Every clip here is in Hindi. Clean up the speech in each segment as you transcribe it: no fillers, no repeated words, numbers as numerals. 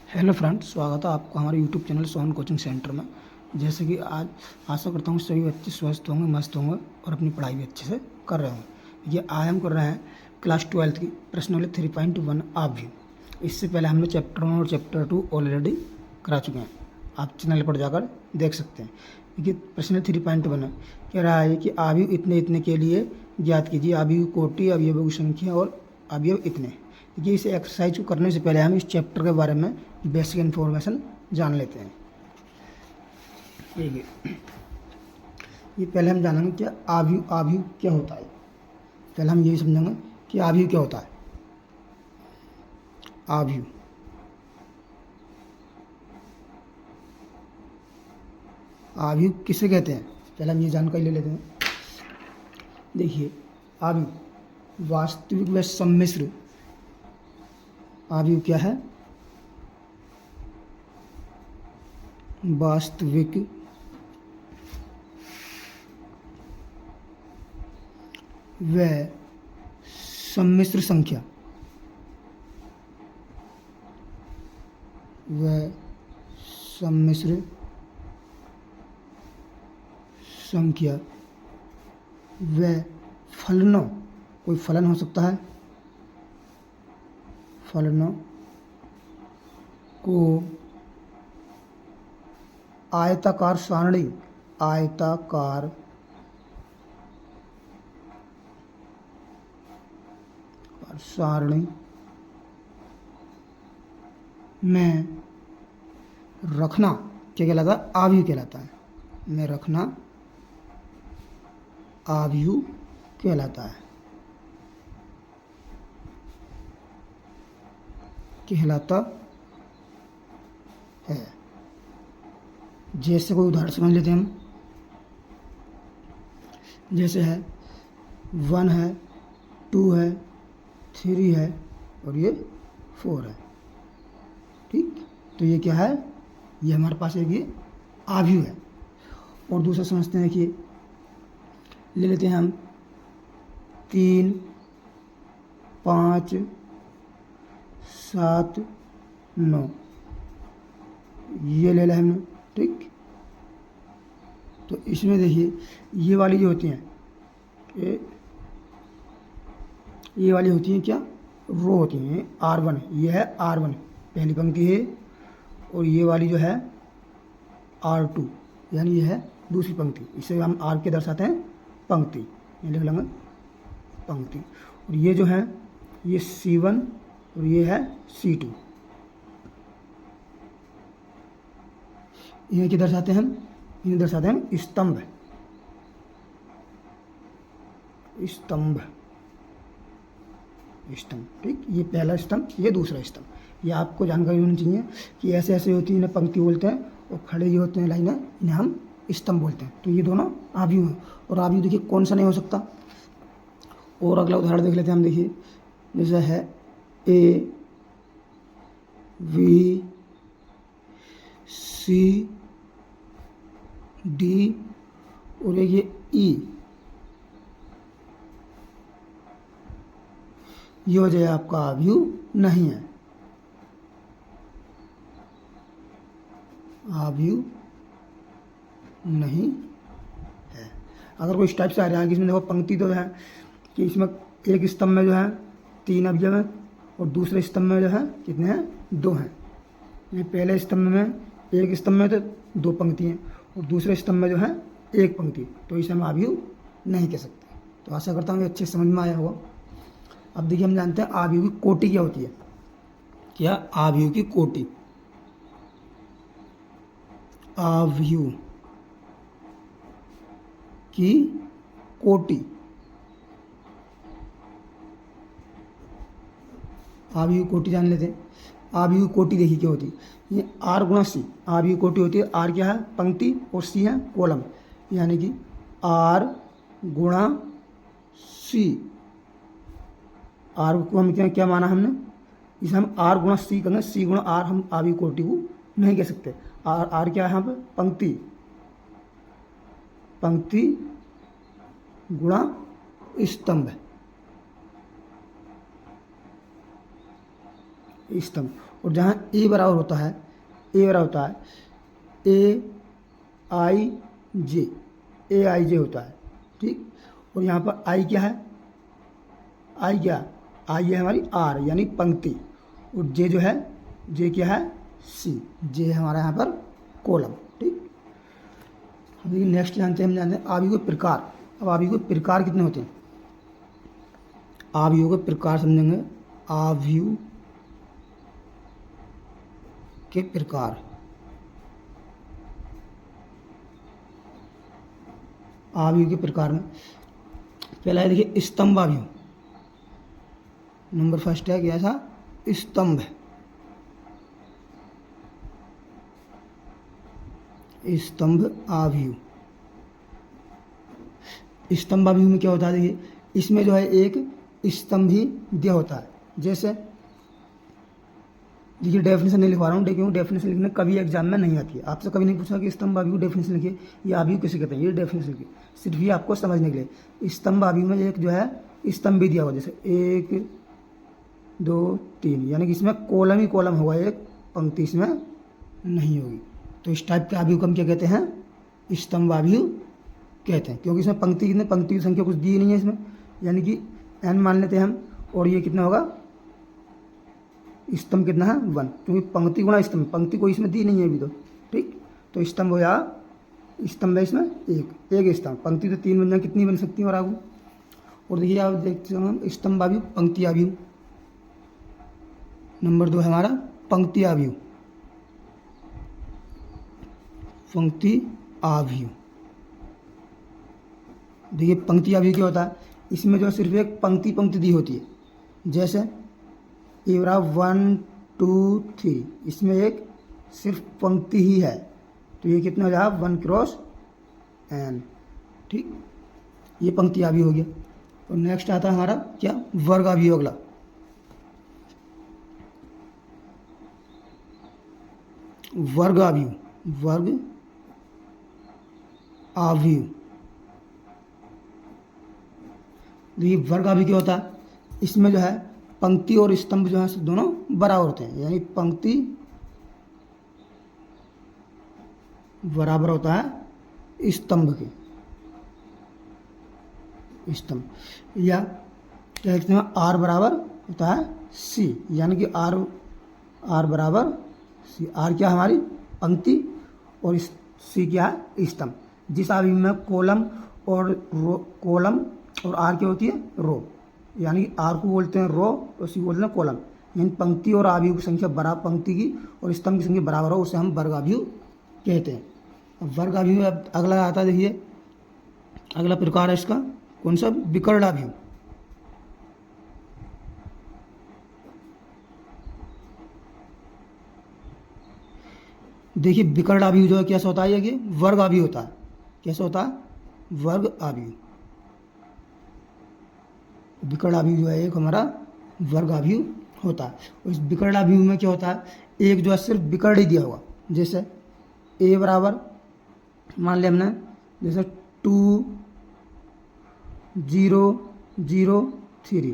हेलो फ्रेंड्स, स्वागत है आपको हमारे YouTube channel Sohan coaching centre में। जैसे कि आज आशा करता हूँ सभी बच्चे स्वस्थ होंगे, मस्त होंगे और अपनी पढ़ाई भी अच्छे से कर रहे होंगे। ये आज हम कर रहे हैं क्लास 12 की प्रश्न वाले 3.1 आप भी। इससे पहले हमने चैप्टर 1 और चैप्टर 2 ऑलरेडी करा चुके हैं, आप चैनल पर जाकर देख सकते हैं। देखिए प्रश्न 3.1 है, कह रहा है कि आयु इतने इतने के लिए ज्ञात कीजिए आयु कोटि, अवयवों की संख्या और अवयव इतने। देखिए इस एक्सरसाइज को करने से पहले हम इस चैप्टर के बारे में बेसिक इन्फॉर्मेशन जान लेते हैं। देखिए ये पहले हम जानेंगे क्या आयु क्या होता है। पहले हम यही समझेंगे कि आयु क्या होता है। आयु किसे कहते हैं, पहले हम ये जानकारी ले लेते हैं। देखिए आयु वास्तविक व सम्मिश्र आयु क्या है? वास्तविक व सम्मिश्र संख्या व फलनों, कोई फलन हो सकता है, फलनों को आयताकार सारणी में रखना क्या कहलाता है? आयु कहलाता है। में रखना आयु कहलाता है। जैसे कोई उदाहरण समझ लेते हैं हम। जैसे है 1 है, 2 है, 3 है और ये 4 है। ठीक, तो ये क्या है? ये हमारे पास एक ये आयु है। और दूसरा समझते हैं, देखिए ले लेते हैं हम 3, 5, 7, 9, ये ले लिया हमने। ठीक, तो इसमें देखिए ये वाली जो होती हैं, ये वाली होती हैं क्या? रो होती हैं। R1 ये है, R1 पहली पंक्ति है, और ये वाली जो है R2 यानी ये है दूसरी पंक्ति। इसे हम R के दर्शाते हैं पंक्ति, ये लिख लेंगे पंक्ति। और ये जो है ये C1 और ये है C2। इन्हें क्या दर्शाते हैं हम? इन्हें दर्शाते हैं हम स्तंभ। ठीक, ये पहला स्तंभ, ये दूसरा स्तंभ। ये आपको जानकारी होनी चाहिए कि ऐसे ऐसे होती है, इन्हें पंक्ति बोलते हैं, और खड़े जो होते हैं लाइनें, इन्हें हम स्तंभ बोलते हैं। तो ये दोनों आयु हैं। और आयु देखिए कौन सा नहीं हो सकता। और अगला उदाहरण देख लेते हैं हम। देखिए जैसे है A, V, C, D और ये E। ये हो जाए आपका आयु नहीं है। आयु नहीं है। अगर कोई इस टाइप से आ रहा है कि इसमें देखो पंक्ति तो है कि इसमें एक स्तंभ में जो है 3 अवयव हैं और दूसरे स्तंभ में जो है कितने हैं? 2 हैं। ये पहले स्तंभ में, एक स्तंभ में तो 2 पंक्ति हैं और दूसरे स्तंभ में जो है 1 पंक्ति, तो इसे हम आयु नहीं कह सकते। तो आशा करता हूँ ये अच्छे समझ में आया होगा। अब देखिए हम जानते हैं आयु की कोटि क्या होती है। क्या? आयु की कोटि। आयु की कोटि, आयु कोटि जान लेते हैं। आयु कोटि देखिए क्या होती है। ये R गुणा C आयु कोटि होती है। R क्या है? पंक्ति, और C है कॉलम, यानी कि R गुणा C। R को हम क्या माना हमने? इसे हम R गुणा C कहेंगे। C गुणा R हम आयु कोटि को नहीं कह सकते। R क्या है यहाँ पर? पंक्ति गुणा स्तंभ। और जहाँ ए बराबर होता है, ए बराबर होता है ए आई जे होता है, ठीक। और यहाँ पर आई क्या है, आई क्या, आई है हमारी आर यानी पंक्ति, और जे जो है, जे क्या है सी, जे है हमारा यहाँ पर कॉलम, ठीक। अब देखिए नेक्स्ट जानते हैं, हम जानते हैं आव्यूह के प्रकार। अब आव्यूह के प्रकार कितने होते हैं, आव्यूह के प्रकार समझेंगे, आव्यूह के प्रकार। आव्यूह के प्रकार में पहला है देखिए स्तंभाव्यूह, नंबर फर्स्ट है कैसा, स्तंभ, स्तंभ आव्यूह। स्तंभाव्यूह में क्या होता है, देखिए इसमें जो है एक स्तंभ ही दिया होता है। जैसे देखिए डेफिनेशन नहीं लिखवा रहा हूँ, क्योंकि डेफिनेशन लिखने कभी एग्जाम में नहीं आती है, आपसे कभी नहीं पूछा कि स्तंभ आव्यूह डेफिनेशन लिखिए, ये आव्यूह किसे कहते हैं, ये डेफिनेशन लिखिए, सिर्फ ये आपको समझने के लिए। स्तंभ आव्यूह में एक जो है स्तंभ भी दिया हुआ, जैसे 1 2 3, यानी कि इसमें कॉलम ही कॉलम होगा, एक पंक्ति इसमें नहीं होगी। तो इस टाइप के आव्यूह को हम क्या कहते हैं, स्तंभ आव्यूह कहते हैं, क्योंकि इसमें पंक्ति कितने, पंक्ति की संख्या कुछ दी नहीं है इसमें, यानी कि n मान लेते हैं हम, और ये कितना होगा, स्तंभ कितना है 1, क्योंकि पंक्ति गुणा स्तंभ, पंक्ति कोई इसमें दी नहीं है अभी तो, ठीक। तो स्तंभ हो या स्तंभ है इसमें एक स्तंभ, पंक्ति तो 3 बन जाए, कितनी बन सकती है और आगू। और देखिए आप देखते हैं हम स्तंभ आव्यूह, पंक्ति आव्यूह। नंबर 2 है हमारा पंक्ति आव्यूह, पंक्ति आव्यूह। देखिए पंक्ति आव्यूह क्या होता है, इसमें जो सिर्फ एक पंक्ति दी होती है, जैसे ए बराबर 1 2 3, इसमें एक सिर्फ पंक्ति ही है, तो ये कितना हो जाएगा 1 क्रॉस n, ठीक। ये पंक्ति आव्यूह हो गया। और नेक्स्ट आता है हमारा क्या, वर्ग आव्यूह। अगला वर्ग आव्यूह, वर्ग आव्यूह। देखिए वर्ग आव्यूह क्या होता है, इसमें जो है पंक्ति और स्तंभ जो है दोनों बराबर होते हैं, यानी पंक्ति बराबर होता है स्तंभ के, स्तंभ, या क्या कहते हैं आर बराबर होता है सी, यानी कि आर बराबर सी। आर क्या हमारी पंक्ति और सी क्या है स्तंभ। जिस आव्यूह में कॉलम और रो, कॉलम और आर क्या होती है रो, यानी आर को बोलते हैं रो और सी बोलते हैं कॉलम, यानी पंक्ति और आव्यूह की संख्या बराबर, पंक्ति की और स्तंभ की संख्या बराबर हो, उसे हम वर्ग आव्यूह कहते हैं। अब वर्ग आव्यूह अगला आता है, देखिए अगला प्रकार है इसका कौन सा, विकर्ण आव्यूह। देखिए विकर्ण आव्यूह जो है कैसा होता है, ये वर्ग आव्यूह होता है, कैसा होता है, वर्ग आव्यूह। विकर्ण आव्यूह जो है एक हमारा वर्ग आव्यूह होता है। और इस विकर्ण आव्यूह में क्या होता है, एक जो है सिर्फ विकर्ण ही दिया होगा, जैसे ए बराबर मान लिया हमने, जैसे 2 0 0 3,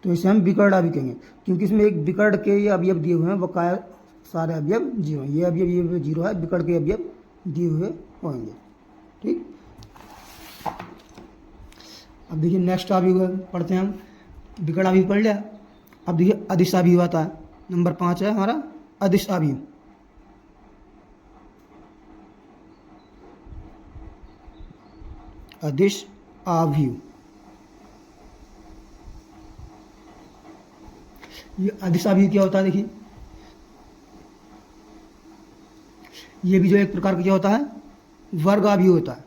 तो इसे हम विकर्ण आव्यूह कहेंगे, क्योंकि इसमें एक विकर्ण के ये अवयव दिए हुए हैं, बकाया सारे अवयव 0, ये अवयव 0 है, विकर्ण के अवयव दिए हुए होंगे, ठीक। अब देखिए नेक्स्ट आव्यूह पढ़ते हैं हम, विकर्ण आव्यूह पढ़ लिया। अब देखिए अदिश आव्यूह आता है, नंबर 5 है हमारा अदिश आव्यूह। अदिश आव्यूह, ये अदिश आव्यूह क्या होता है, देखिए ये भी जो एक प्रकार का क्या होता है, वर्ग आव्यूह होता है।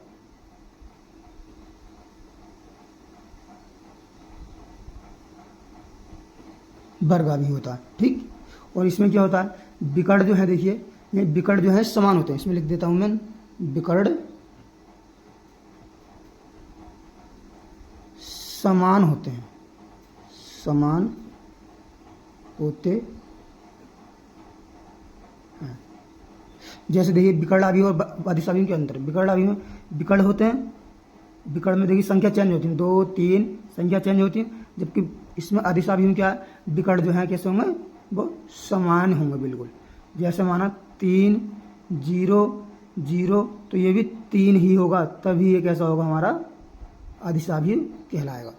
वर्ग आव्यूह होता है, ठीक। और इसमें क्या होता है, विकर्ण जो है, देखिए ये विकर्ण जो है समान होते हैं, इसमें लिख देता हूं मैं, विकर्ण समान होते हैं, समान होते हैं। जैसे देखिए विकर्ण आव्यूह और अदिश आव्यूह के अंतर, विकर्ण आव्यूह में विकर्ण होते हैं, विकर्ण में देखिए संख्या चेंज होती है, 2 3 संख्या चेंज होती है, जबकि इसमें अदिश आव्यूह में क्या है, विकर्ण जो है कैसे होंगे वो समान होंगे बिल्कुल। जैसे माना 3 0 0, तो ये भी 3 ही होगा, तभी ये कैसा होगा हमारा अदिश अवयव कहलाएगा।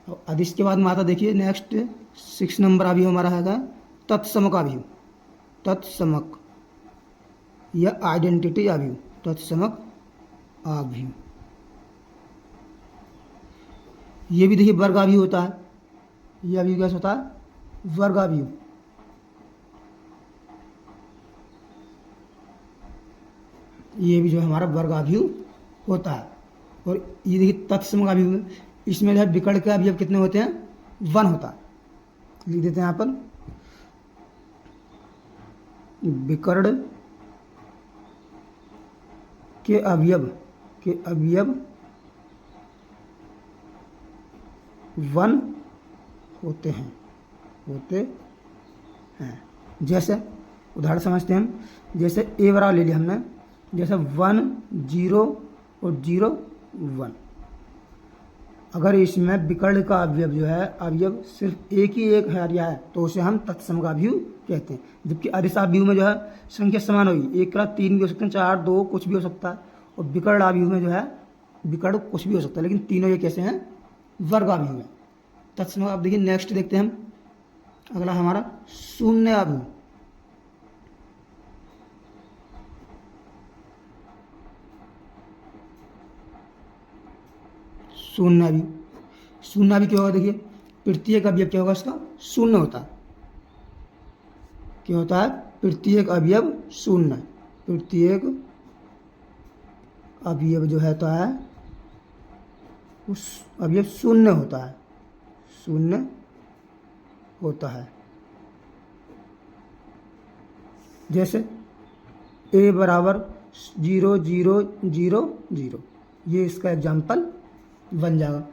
और अदिश के बाद में आता देखिए नेक्स्ट 6 नंबर अवयव हमारा है तत्समक अवयव। तत्समक या आइडेंटिटी अवयव, तत्समक अवयव। ये भी देखिए वर्ग अवयव होता है। ये अवयव कैसा होता है? वर्ग अवयव। ये भी जो है हमारा वर्ग अवयव होता है। और ये देखिए तत्समक अवयव में, इसमें जो है विकर्ण के अवयव कितने होते हैं? 1 होता है। लिख देते हैं यहाँ पर, विकर्ण के अवयव 1 होते हैं। जैसे उदाहरण समझते हैं हम, जैसे ए बराबर ले लिया हमने, जैसे 1 0 और 0 1। अगर इसमें विकर्ण का अवयव जो है, अवयव सिर्फ एक ही एक है तो उसे हम तत्समक अवयव कहते हैं। जबकि अदिश अवयव में जो है संख्या समान होगी, 1 3 भी हो सकते हैं, 4 2 कुछ भी हो सकता है। और विकर्ण अवयव में जो है विकर्ण कुछ भी हो सकता है, लेकिन तीनों ये कैसे हैं? वर्ग अवयव है। तत्समक। अब देखिए नेक्स्ट देखते हैं हम, अगला हमारा शून्य अवयव। शून्य अवयव क्या होगा? देखिए प्रत्येक अवयव क्या होगा इसका? शून्य होता है। क्या होता है? प्रत्येक अवयव शून्य। प्रत्येक अवयव जो है उस अवयव शून्य होता है। शून्य होता है। जैसे a बराबर 0 0 0 0, ये इसका एग्जाम्पल बन जाएगा।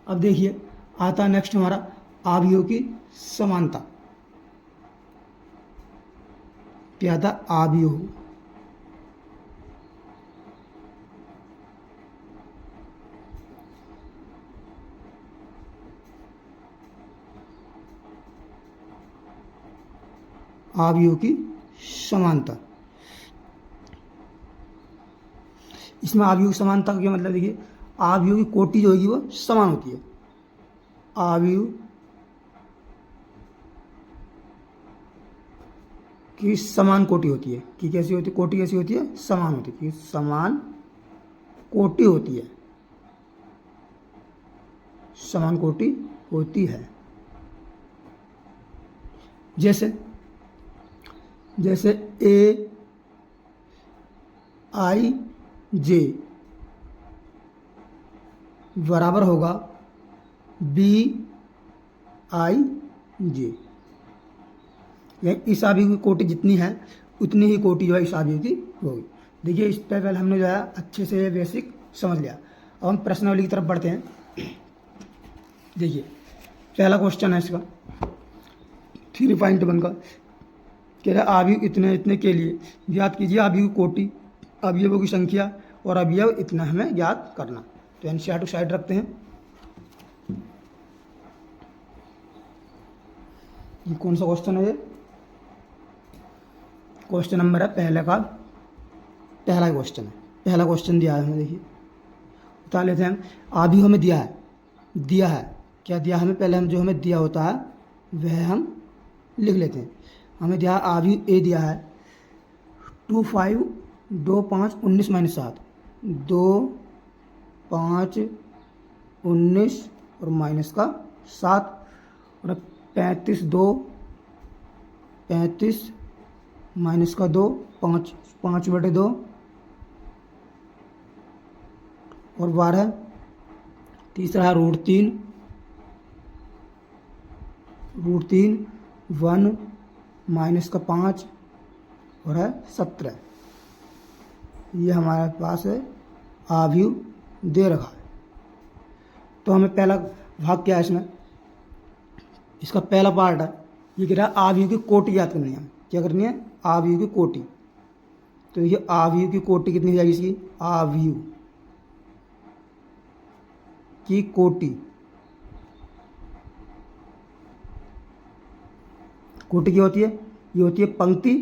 अब देखिए आता नेक्स्ट हमारा अवयव की समानता। क्या था? अवयव अवयव की समानता। इसमें अवयव की समानता का क्या मतलब? देखिए अवयव की कोटि जो होगी वो समान होती है। अवयव की समान कोटि होती है। कि कैसी होती है? कोटि कैसी होती है? समान होती है। कि समान कोटि होती है। समान कोटि होती है। जैसे ए आई जे बराबर होगा बी आई जे। इस अवयव की कोटि जितनी है उतनी ही कोटि जो है इस अवयव की होगी। देखिए इस पर पहले हमने जो है अच्छे से बेसिक समझ लिया। अब हम प्रश्नावली की तरफ बढ़ते हैं। देखिए पहला क्वेश्चन है इसका 3.1 का, कह रहा है अवयव इतने इतने के लिए ज्ञात कीजिए अवयव की कोटि, अवयवों की संख्या और अवयव इतना हमें ज्ञात करना। तो एनसीईआरटी साइड रखते हैं। ये कौन सा क्वेश्चन है? ये क्वेश्चन नंबर है पहला क्वेश्चन है। पहला क्वेश्चन दिया है हमें। देखिए बता लेते हैं हम। अवयव हमें दिया है क्या दिया हमें? पहले हम जो हमें दिया होता है वह हम लिख लेते हैं। हमें दिया अवयव ए दिया है 2 5 2 5 19 - 7, 2 5 19 और माइनस का 7, और 35 2 35 माइनस का 2 5 5/2 और 12। तीसरा है √3 1 माइनस का 5 और है 17। ये हमारे पास है अवयव दे रखा है। तो हमें पहला भाग क्या है इसमें? इसका पहला पार्ट है, ये कह रहा है अवयव की कोटि ज्ञात करनी है। क्या करनी है? अवयव की कोटि। तो ये अवयव की कोटि कितनी हो जाएगी इसकी? अवयव की कोटि कोटि क्या होती है? ये होती है पंक्ति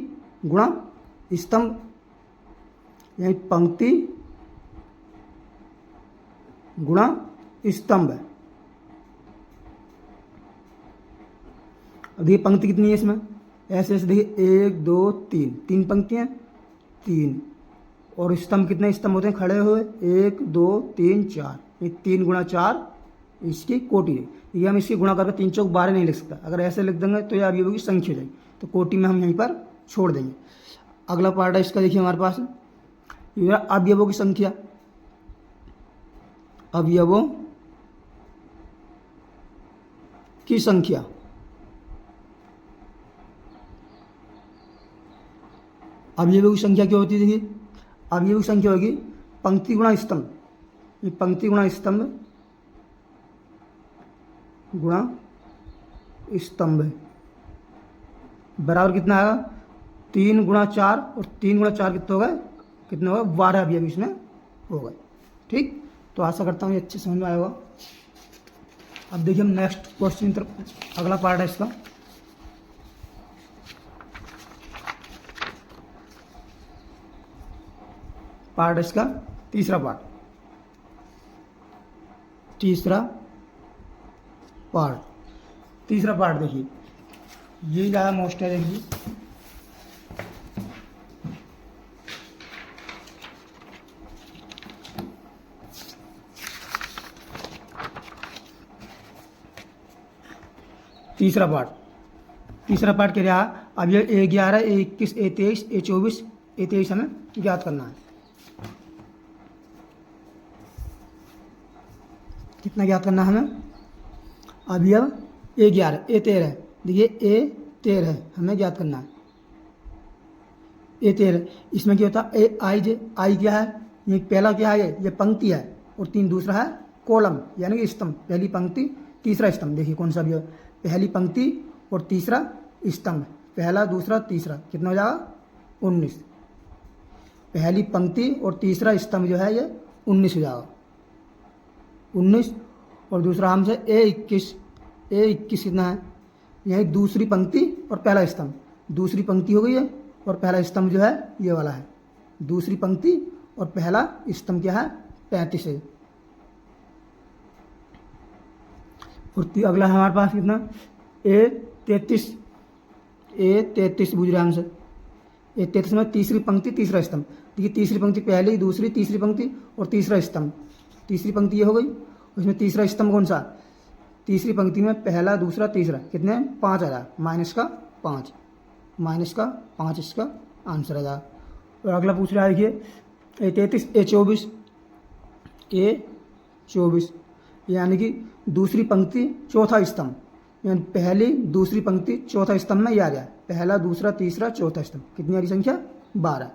गुणा स्तंभ, यानी पंक्ति गुणा स्तंभ। अब देखिए पंक्ति कितनी है इसमें, ऐसे ऐसे देखिए 1 2 3, 3 पंक्तियाँ 3, और स्तंभ कितने स्तंभ होते हैं खड़े हुए? 1 2 3 4, ये 3 गुणा 4 इसकी कोटि है। ये हम इसकी गुणा करके 3 चौक 12 नहीं लिख सकता, अगर ऐसे लिख देंगे तो ये अवयवों की संख्या हो जाएगी, तो कोटि में हम यहीं पर छोड़ देंगे। अगला पार्ट है इसका, देखिए हमारे पास ये अवयवों की संख्या। अवयवों की संख्या, अवयवों की संख्या क्या होती है? देखिए अवयवों की संख्या होगी पंक्ति गुणा स्तंभ, ये पंक्ति गुणा स्तंभ गुणा स्तंभ बराबर कितना आएगा? 3 गुणा 4, और 3 गुणा 4 कितना होगा? कितना होगा? 12 अवयव इसमें हो गए। ठीक, तो आशा करता हूँ ये अच्छे समझ में आया होगा। अब देखिए हम नेक्स्ट क्वेश्चन की तरफ, अगला पार्ट है इसका। पार्ट इसका तीसरा पार्ट, तीसरा पार्ट देखिए ये ज़्यादा मोस्ट है। देखिए तीसरा पार्ट क्या रहा? अब ये A11 A21 A23 A24 A23 हमें ज्ञात करना है। कितना ज्ञात करना है हमें? अवयव A11 A13, देखिए A13 हमें ज्ञात करना है। A13 इसमें क्या होता है? आई क्या है? ये पहला क्या है? ये पंक्ति है, और 3 दूसरा है कॉलम, यानी कि स्तंभ। पहली पंक्ति तीसरा स्तंभ, देखिए कौन सा अवयव? पहली पंक्ति और तीसरा स्तंभ, पहला दूसरा तीसरा, कितना हो जाएगा? 19। पहली पंक्ति और तीसरा स्तंभ जो है ये 19 हो जाएगा, 19। और दूसरा हमसे A21 कितना है? यही दूसरी पंक्ति और पहला स्तंभ, दूसरी पंक्ति हो गई है, और पहला स्तंभ जो है ये वाला है। दूसरी पंक्ति और पहला स्तंभ क्या है? 35 है। और अगला हमारे पास कितना? A33 पूछ रहा है हमसे। A33 में तीसरी पंक्ति तीसरा स्तंभ, देखिए तीसरी पंक्ति पहली दूसरी तीसरी पंक्ति और तीसरा स्तंभ, तीसरी पंक्ति ये हो गई। उसमें तीसरा स्तंभ कौन सा? तीसरी पंक्ति में पहला दूसरा तीसरा, कितने? 5 आ रहा, माइनस का 5 इसका आंसर आ जाएगा। और अगला पूछ रहा है देखिए A33 A24, यानी कि दूसरी पंक्ति चौथा स्तंभ, यानी पहली दूसरी पंक्ति चौथा स्तंभ में ये आ गया, पहला दूसरा तीसरा चौथा स्तंभ, कितनी आ रही संख्या? 12।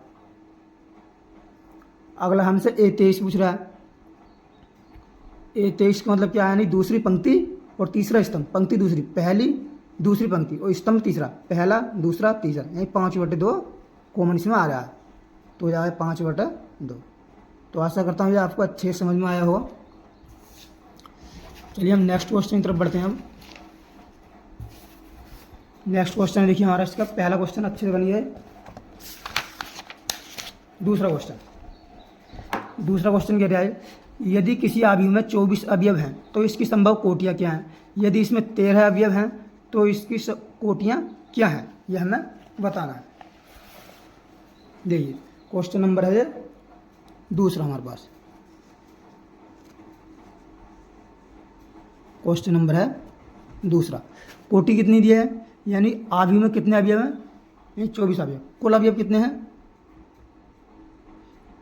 अगला हमसे A23 पूछ रहा है। A23 का मतलब क्या है? यानी दूसरी पंक्ति और तीसरा स्तंभ, पंक्ति दूसरी, पहली दूसरी पंक्ति और स्तंभ तीसरा, पहला दूसरा तीसरा, यानी 5/2 कॉमन इसमें आ रहा है, तो हो जाएगा 5/2। तो आशा करता हूँ ये आपको अच्छे समझ में आया होगा। चलिए हम नेक्स्ट क्वेश्चन की तरफ बढ़ते हैं। हम नेक्स्ट क्वेश्चन देखिए हमारा, इसका पहला क्वेश्चन अच्छे से बनिए। दूसरा क्वेश्चन कह रहा है, यदि किसी अवयव में 24 अवयव हैं तो इसकी संभव कोटियाँ क्या हैं? यदि इसमें 13 अवयव हैं तो इसकी कोटियाँ क्या हैं? यह हमें बताना है। देखिए क्वेश्चन नंबर है दूसरा हमारे पास, क्वेश्चन नंबर है दूसरा। कोटि कितनी दी है? यानी अवयव में कितने अवयव हैं? यानी 24 अवयव। कुल अवयव कितने हैं?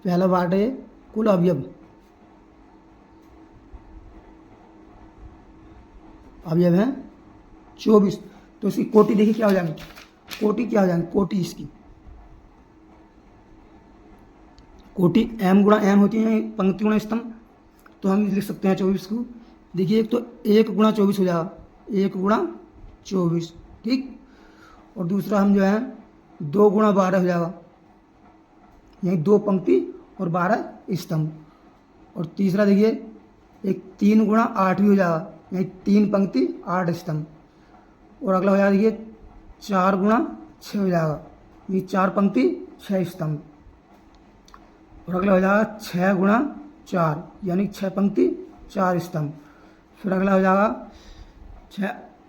पहला पार्ट है कुल अवयव हैं 24। तो इसकी कोटि देखिए क्या हो जाएगी? कोटि इसकी कोटि m गुणा n होती है, पंक्ति गुणा स्तंभ, तो हम लिख सकते हैं 24 को। देखिए एक तो 1 गुणा 24 हो जाएगा, 1 गुणा 24, ठीक। और दूसरा हम जो है 2 गुणा 12 हो जाएगा, यही 2 पंक्ति और 12 स्तंभ। और तीसरा देखिए एक 3 गुणा 8 भी हो जाएगा, यही 3 पंक्ति 8 स्तंभ। और अगला हो जाएगा देखिए 4 गुणा 6 हो जाएगा, ये 4 पंक्ति 6 स्तंभ। और अगला हो जाएगा 6 गुणा 4 यानी 6 पंक्ति 4 स्तंभ। फिर अगला हो जाएगा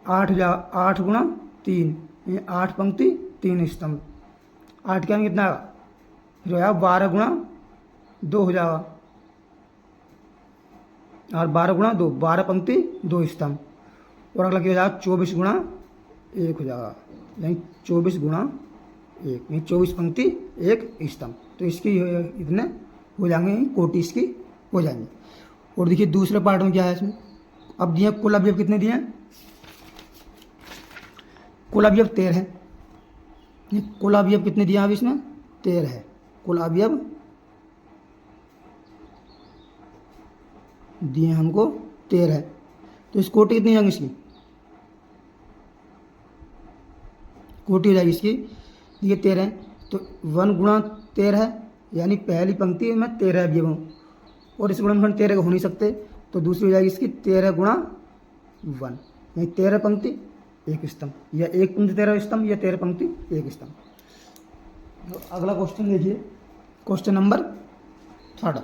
8 हो जाएगा 8 गुणा 3 ये 8 पंक्ति 3 स्तंभ। 8 क्या कितना आएगा, फिर हो जाएगा 12 गुणा 2 हो जाएगा, और 12 गुणा 2 12 पंक्ति 2 स्तंभ। और अगला क्या हो जाएगा 24 गुणा 1 हो जाएगा, यानी 24 गुणा 1 यानी 24 पंक्ति 1 स्तंभ। तो इसकी इतने हो जाएंगे, कोटि इसकी हो जाएंगे। और देखिए दूसरे पार्ट में क्या है इसमें, अब दिए कुल अवयव कितने दिए हैं, कुल अवयव 13 है। ये कुल अवयव कितने दिए अब इसमें 13 है, कुल अवयव दिए हमको 13 है। तो इस कोटि कितनी जाएंगी, इसकी कोटि हो जाएगी इसकी, ये 13 है तो 1 गुणा 13 है, यानी पहली पंक्ति में 13 अवयव हूँ, और इस गुणनखंड 13 का हो नहीं सकते, तो दूसरी हो जाएगी इसकी 13 गुणा 1 यानी 13 पंक्ति 1 स्तंभ, या 1 पंक्ति 13 स्तंभ, या 13 पंक्ति 1 स्तंभ। तो अगला क्वेश्चन देखिए, क्वेश्चन नंबर 3।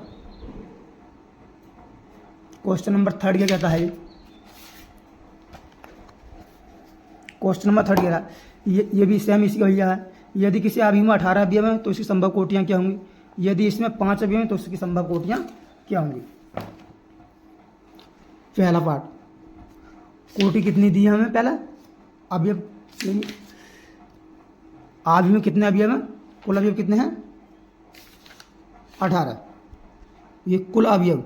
क्वेश्चन नंबर 3 क्या कहता है, क्वेश्चन नंबर 3 कह रहा है, ये भी सेम इसी का भैया है, यदि किसी अवयव में 18 अवयव हैं तो इसकी संभव कोटियाँ क्या होंगी, यदि इसमें 5 अवयव हैं तो इसकी संभव कोटियाँ क्या होंगी। पहला पार्ट, कोटि कितनी दी है हमें, पहला अवयव अवयव में कितने अवयव हैं, कुल अवयव कितने हैं 18, ये कुल अवयव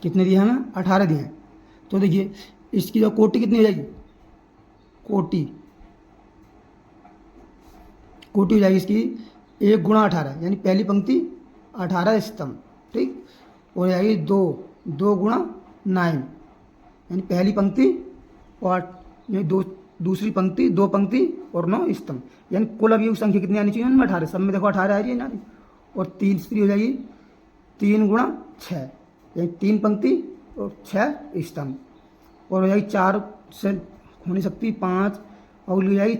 कितने दिए हमें 18 दिए हैं। तो देखिए इसकी जो कोटि कितनी हो जाएगी, कोटि हो जाएगी इसकी 1 गुणा 18 यानी पहली पंक्ति 18 स्तंभ, ठीक। हो जाएगी 2 गुणा 9 यानी पहली पंक्ति और यानी दूसरी पंक्ति 2 पंक्ति और 9 स्तंभ, यानी कुल अवयव संख्या कितनी आनी चाहिए उनमें 18, सब में देखो 18 आ रही है ना। और तीसरी हो जाएगी 3 गुणा 6 यानी 3 पंक्ति और 6 स्तंभ। और हो जाएगी 4 से हो नहीं सकती 5, और हो जाएगी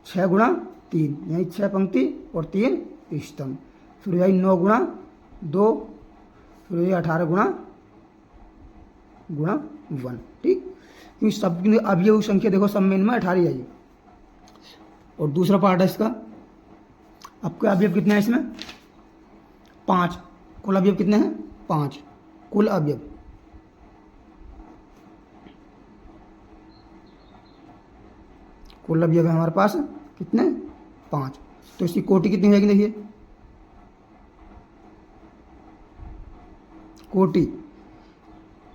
6 गुणा 3 यानी 6 पंक्ति और 3 स्तंभ। फिर हो जाएगी 9 गुणा 2, फिर हो जाएगी 18 गुणा 1, ठीक। क्योंकि सब अवयव संख्या देखो सब में इनमें 18 आएगी। और दूसरा पार्ट है इसका, आपके अवयव कितने हैं इसमें 5, कुल अवयव कितने हैं 5, कुल अवयव है हमारे पास कितने 5। तो इसकी कोटि कितनी हो जाएगी, देखिए कोटि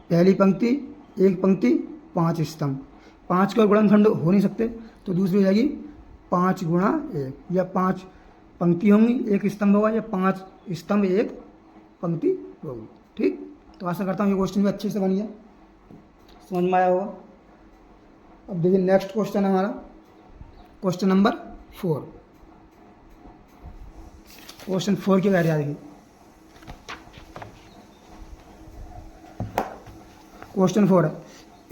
पहली पंक्ति 1 पंक्ति 5 स्तंभ, 5 का गुणनखंड हो नहीं सकते, तो दूसरी हो जाएगी 5 गुणा 1, या 5 पंक्ति होंगी 1 स्तंभ होगा, या 5 स्तंभ 1 पंक्ति होगी, ठीक। तो आशा करता हूँ ये क्वेश्चन भी अच्छे से बन गया, समझ में आया होगा। अब देखिए नेक्स्ट क्वेश्चन है हमारा क्वेश्चन नंबर 4। क्वेश्चन 4 क्या कह रहा है, देखिए क्वेश्चन 4 है,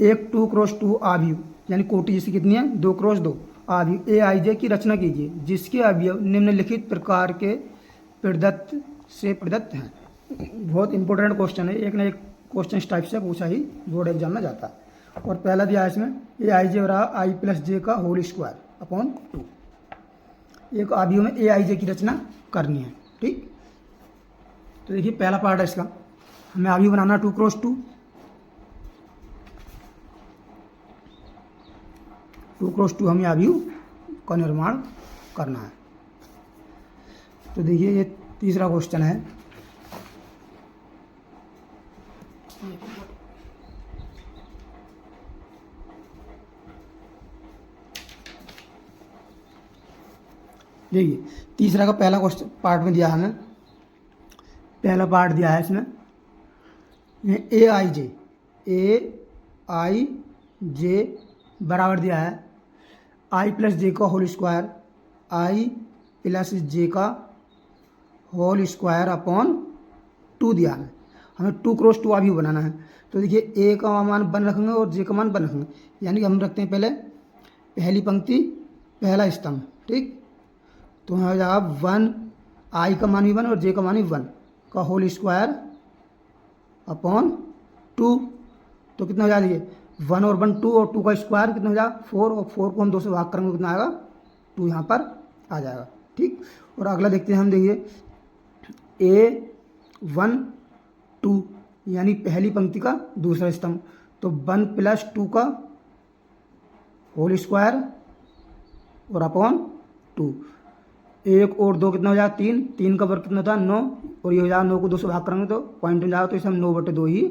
एक 2x2 अवयव यानी कोटि जिसकी कितनी है 2x2 अवयव AIJ की रचना कीजिए जिसके अवयव निम्नलिखित प्रकार के प्रदत्त हैं। बहुत इंपॉर्टेंट क्वेश्चन है, एक ना एक क्वेश्चन इस टाइप से पूछा ही बोर्ड एग्जाम में जाता है। और पहला दिया है इसमें AIJ बराबर I+J का होल स्क्वायर अपॉन 2, एक अवयव में AIJ की रचना करनी है, ठीक। तो देखिए पहला पार्ट है इसका, हमें अवयव बनाना 2x2, 2x2 हमें अवयव का निर्माण करना है। तो देखिए ये तीसरा क्वेश्चन है, देखिए तीसरा का पहला क्वेश्चन पार्ट में दिया है हमें, पहला पार्ट दिया है इसमें AIJ बराबर दिया है I+J का होल स्क्वायर, I+J का होल स्क्वायर अपॉन 2 दिया है। हमें 2x2 अवयव बनाना है, तो देखिए ए का मान 1 रखेंगे और जे का मान 1 रखेंगे, यानी कि हम रखते हैं पहले पहली पंक्ति पहला स्तंभ, ठीक। तो यहाँ हो जाएगा 1, आई का मान भी 1 और जे का मान भी 1 का होल स्क्वायर अपॉन 2। तो कितना हो जाएगा देखिए 1 और 1 2 और 2 का स्क्वायर कितना हो जाएगा 4, और 4 को हम 2 से भाग करेंगे कितना आएगा 2 यहाँ पर आ जाएगा, ठीक। और अगला देखते हैं हम, देखिए A1 2 यानी पहली पंक्ति का दूसरा स्तंभ, तो 1 + 2 का होल स्क्वायर और अपॉन 2। 1 और 2 कितना हो जाएगा 3, 3 का वर्ग कितना होता है 9, और ये हो जाएगा 9 को 2 से भाग करेंगे तो पॉइंट हो जाएगा, तो इसे हम 9/2 ही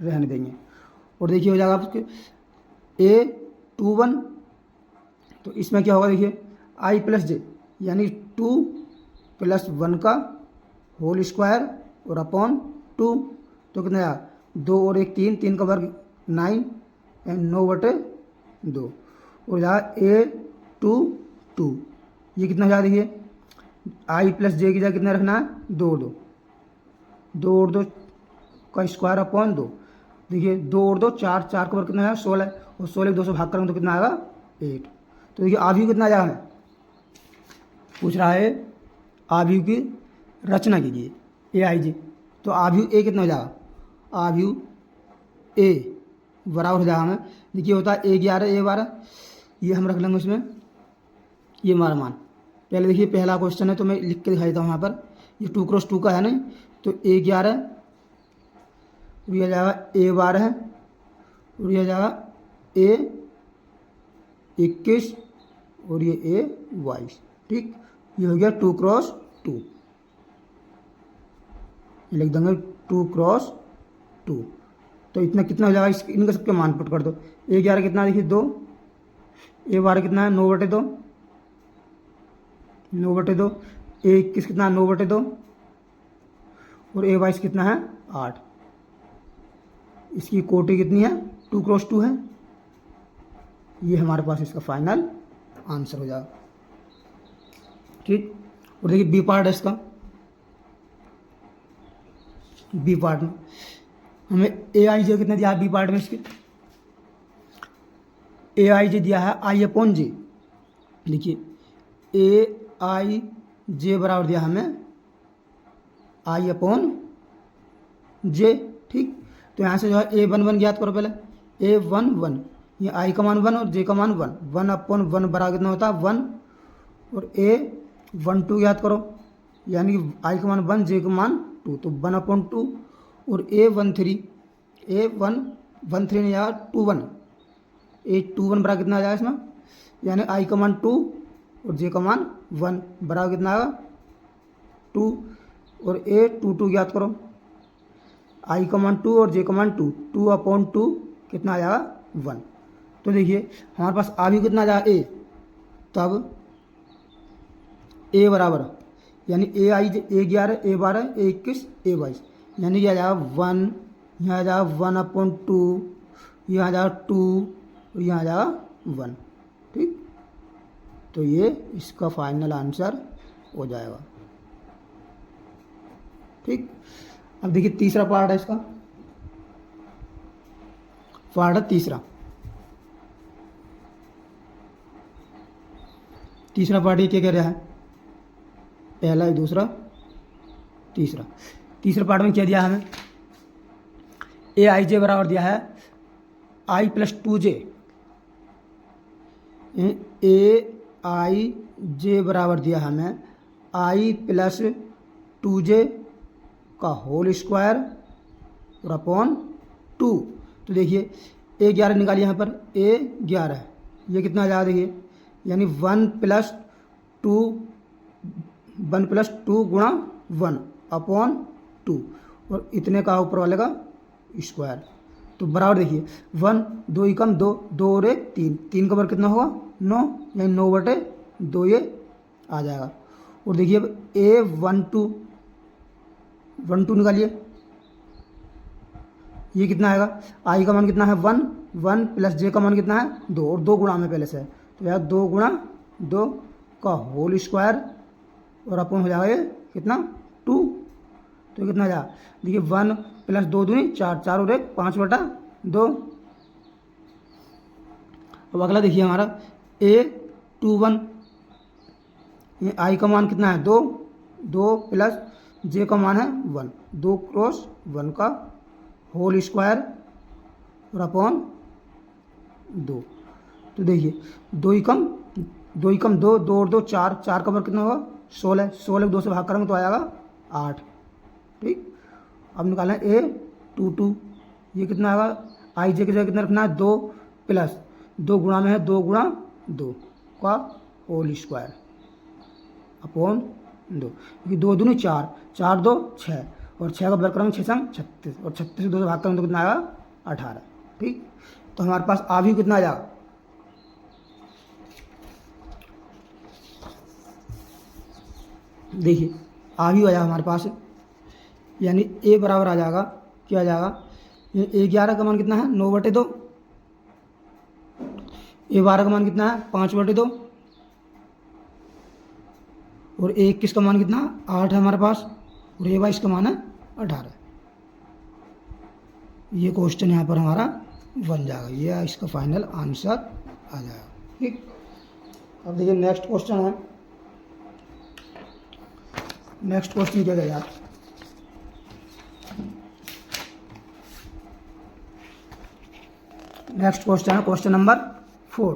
रहने देंगे। और देखिए हो जाएगा आपके A21, तो इसमें क्या होगा देखिए I + J यानी 2 + 1 का होल स्क्वायर और अपॉन 2। तो कितना आया 2 और 1 3, 3 का वर्ग 9 एंड 9/2। और जाएगा A22, ये कितना हो जाएगा देखिए I + J की जगह कितना रखना है 2 और 2, 2 और 2 का स्क्वायर अपॉन 2। देखिए 2 और 2 4, 4 का वर्ग कितना है 16, और 16 को 2 से भाग करेंगे तो कितना आएगा 8। तो देखिए आव्यूह कितना आ जाएगा, हमें पूछ रहा है आव्यूह की रचना कीजिए AIJ। तो आव्यूह A कितना हो जाएगा, आव्यूह A बराबर हो जाएगा हमें, देखिए होता है A11 A12, ये हम रख लेंगे उसमें, ये हमारा मान। पहले देखिए पहला क्वेश्चन है तो मैं लिख के दिखा देता हूँ यहाँ पर, ये 2 × 2 का है नहीं, तो A11 और यह जाएगा A12 है और यह जाएगा A21 और ये A22, ठीक। ये हो गया 2 × 2, ये लिख देंगे 2 × 2। तो इतना कितना हो जाएगा, इनका सबके मान पुट कर दो। A11 कितना देखिए 2, A12 कितना है 9/2, 9/2, A21 कितना है 9/2 और A22 कितना है 8। इसकी कोटि कितनी है 2 × 2 है, ये हमारे पास इसका फाइनल आंसर हो जाएगा, ठीक। और देखिए बी पार्ट है इसका, बी पार्ट में हमें AIJ कितना दिया है बी पार्ट में, इसके AIJ दिया है I/J। देखिए AIJ बराबर दिया हमें I/J, ठीक। तो यहाँ से जो है A11 ज्ञात करो पहले, A11 ये I का मान 1 और J का मान 1, 1/1 बराबर कितना होता है 1, और A12 ज्ञात करो, यानी कि I का मान 1 J का मान 2, तो 1/2, और A13 नहीं आया 21, A21 बराबर कितना आ जाएगा इसमें, यानी I का मान 2 और J का मान 1 बराबर कितना आएगा 2, और A22 ज्ञात करो, I का मान 2 और J का मान 2, 2/2 कितना आ जाएगा 1। तो देखिए हमारे पास आव्यूह कितना आ जाएगा A, तब A बराबर यानी AIJ A11 A12 A21 A22, यानी कि आ जाएगा 1, यहाँ आ जाएगा 1/2, यहाँ आ जाएगा 2 और यहाँ आ जाएगा 1, ठीक। तो ये इसका फाइनल आंसर हो जाएगा, ठीक। अब देखिए तीसरा पार्ट है इसका, पार्ट है तीसरा पार्ट ये क्या कह रहा है, पहला दूसरा तीसरा पार्ट में क्या दिया है हमें, AIJ बराबर दिया है I + 2J, AIJ बराबर दिया हमें I + 2J का होल स्क्वायर और अपॉन 2। तो देखिए A11 निकालिए यहाँ पर, A11 ये कितना आ जाएगा देखिए, यानी 1 + 2 गुणा 1/2, और इतने का ऊपर वाले का स्क्वायर, तो बराबर देखिए 1 2 कम 2, 2 और 1 3, 3 का वर्ग कितना होगा 9, यानी 9/2 ये आ जाएगा। और देखिए अब A12 निकालिए, ये कितना आएगा, I का मान कितना है 1, 1 + J का मान कितना है 2, और 2 गुणा में पहले से है, तो यार 2 × 2 का होल स्क्वायर और अपन हो जाएगा ये कितना 2, तो ये कितना आ जाएगा, देखिए 1 प्लस 2 दूनी 4, 4 और 1 5/2। अब अगला देखिए हमारा A21, ये आई का मान कितना है 2, 2 प्लस जे का मान है 1, 2 क्रॉस 1 का होल स्क्वायर और अपॉन 2। तो देखिए 2 ही कम 2, 2 और 2 4, 4 का वर्ग कितना होगा 16, 16 को 2 से भाग करेंगे तो आएगा 8। ठीक, अब निकालना है A22, ये कितना आएगा, आई जे की जगह कितना रखना है 2 प्लस 2 गुणा में है 2 गुणा 2 का होल स्क्वायर अपॉन 2, क्योंकि 2 दूनी 4, 4 2 6 और 6 का वर्ग करेंगे 6 संग 36 और 36 को 2 से भाग करेंगे तो कितना आएगा 18। ठीक, तो हमारे पास आवी कितना आ जाएगा, देखिए आवी आ जाएगा हमारे पास, यानी ए बराबर आ जाएगा, क्या आ जाएगा, ये A11 का मान कितना है 9/2, A12 का मान कितना है 5/2 और A21 का मान कितना 8 है हमारे पास और A22 का मान है 18। ये क्वेश्चन यहाँ पर हमारा बन जाएगा, ये इसका फाइनल आंसर आ जाएगा। ठीक, अब देखिए नेक्स्ट क्वेश्चन है, नेक्स्ट क्वेश्चन क्या है यार, नेक्स्ट क्वेश्चन है क्वेश्चन नंबर 4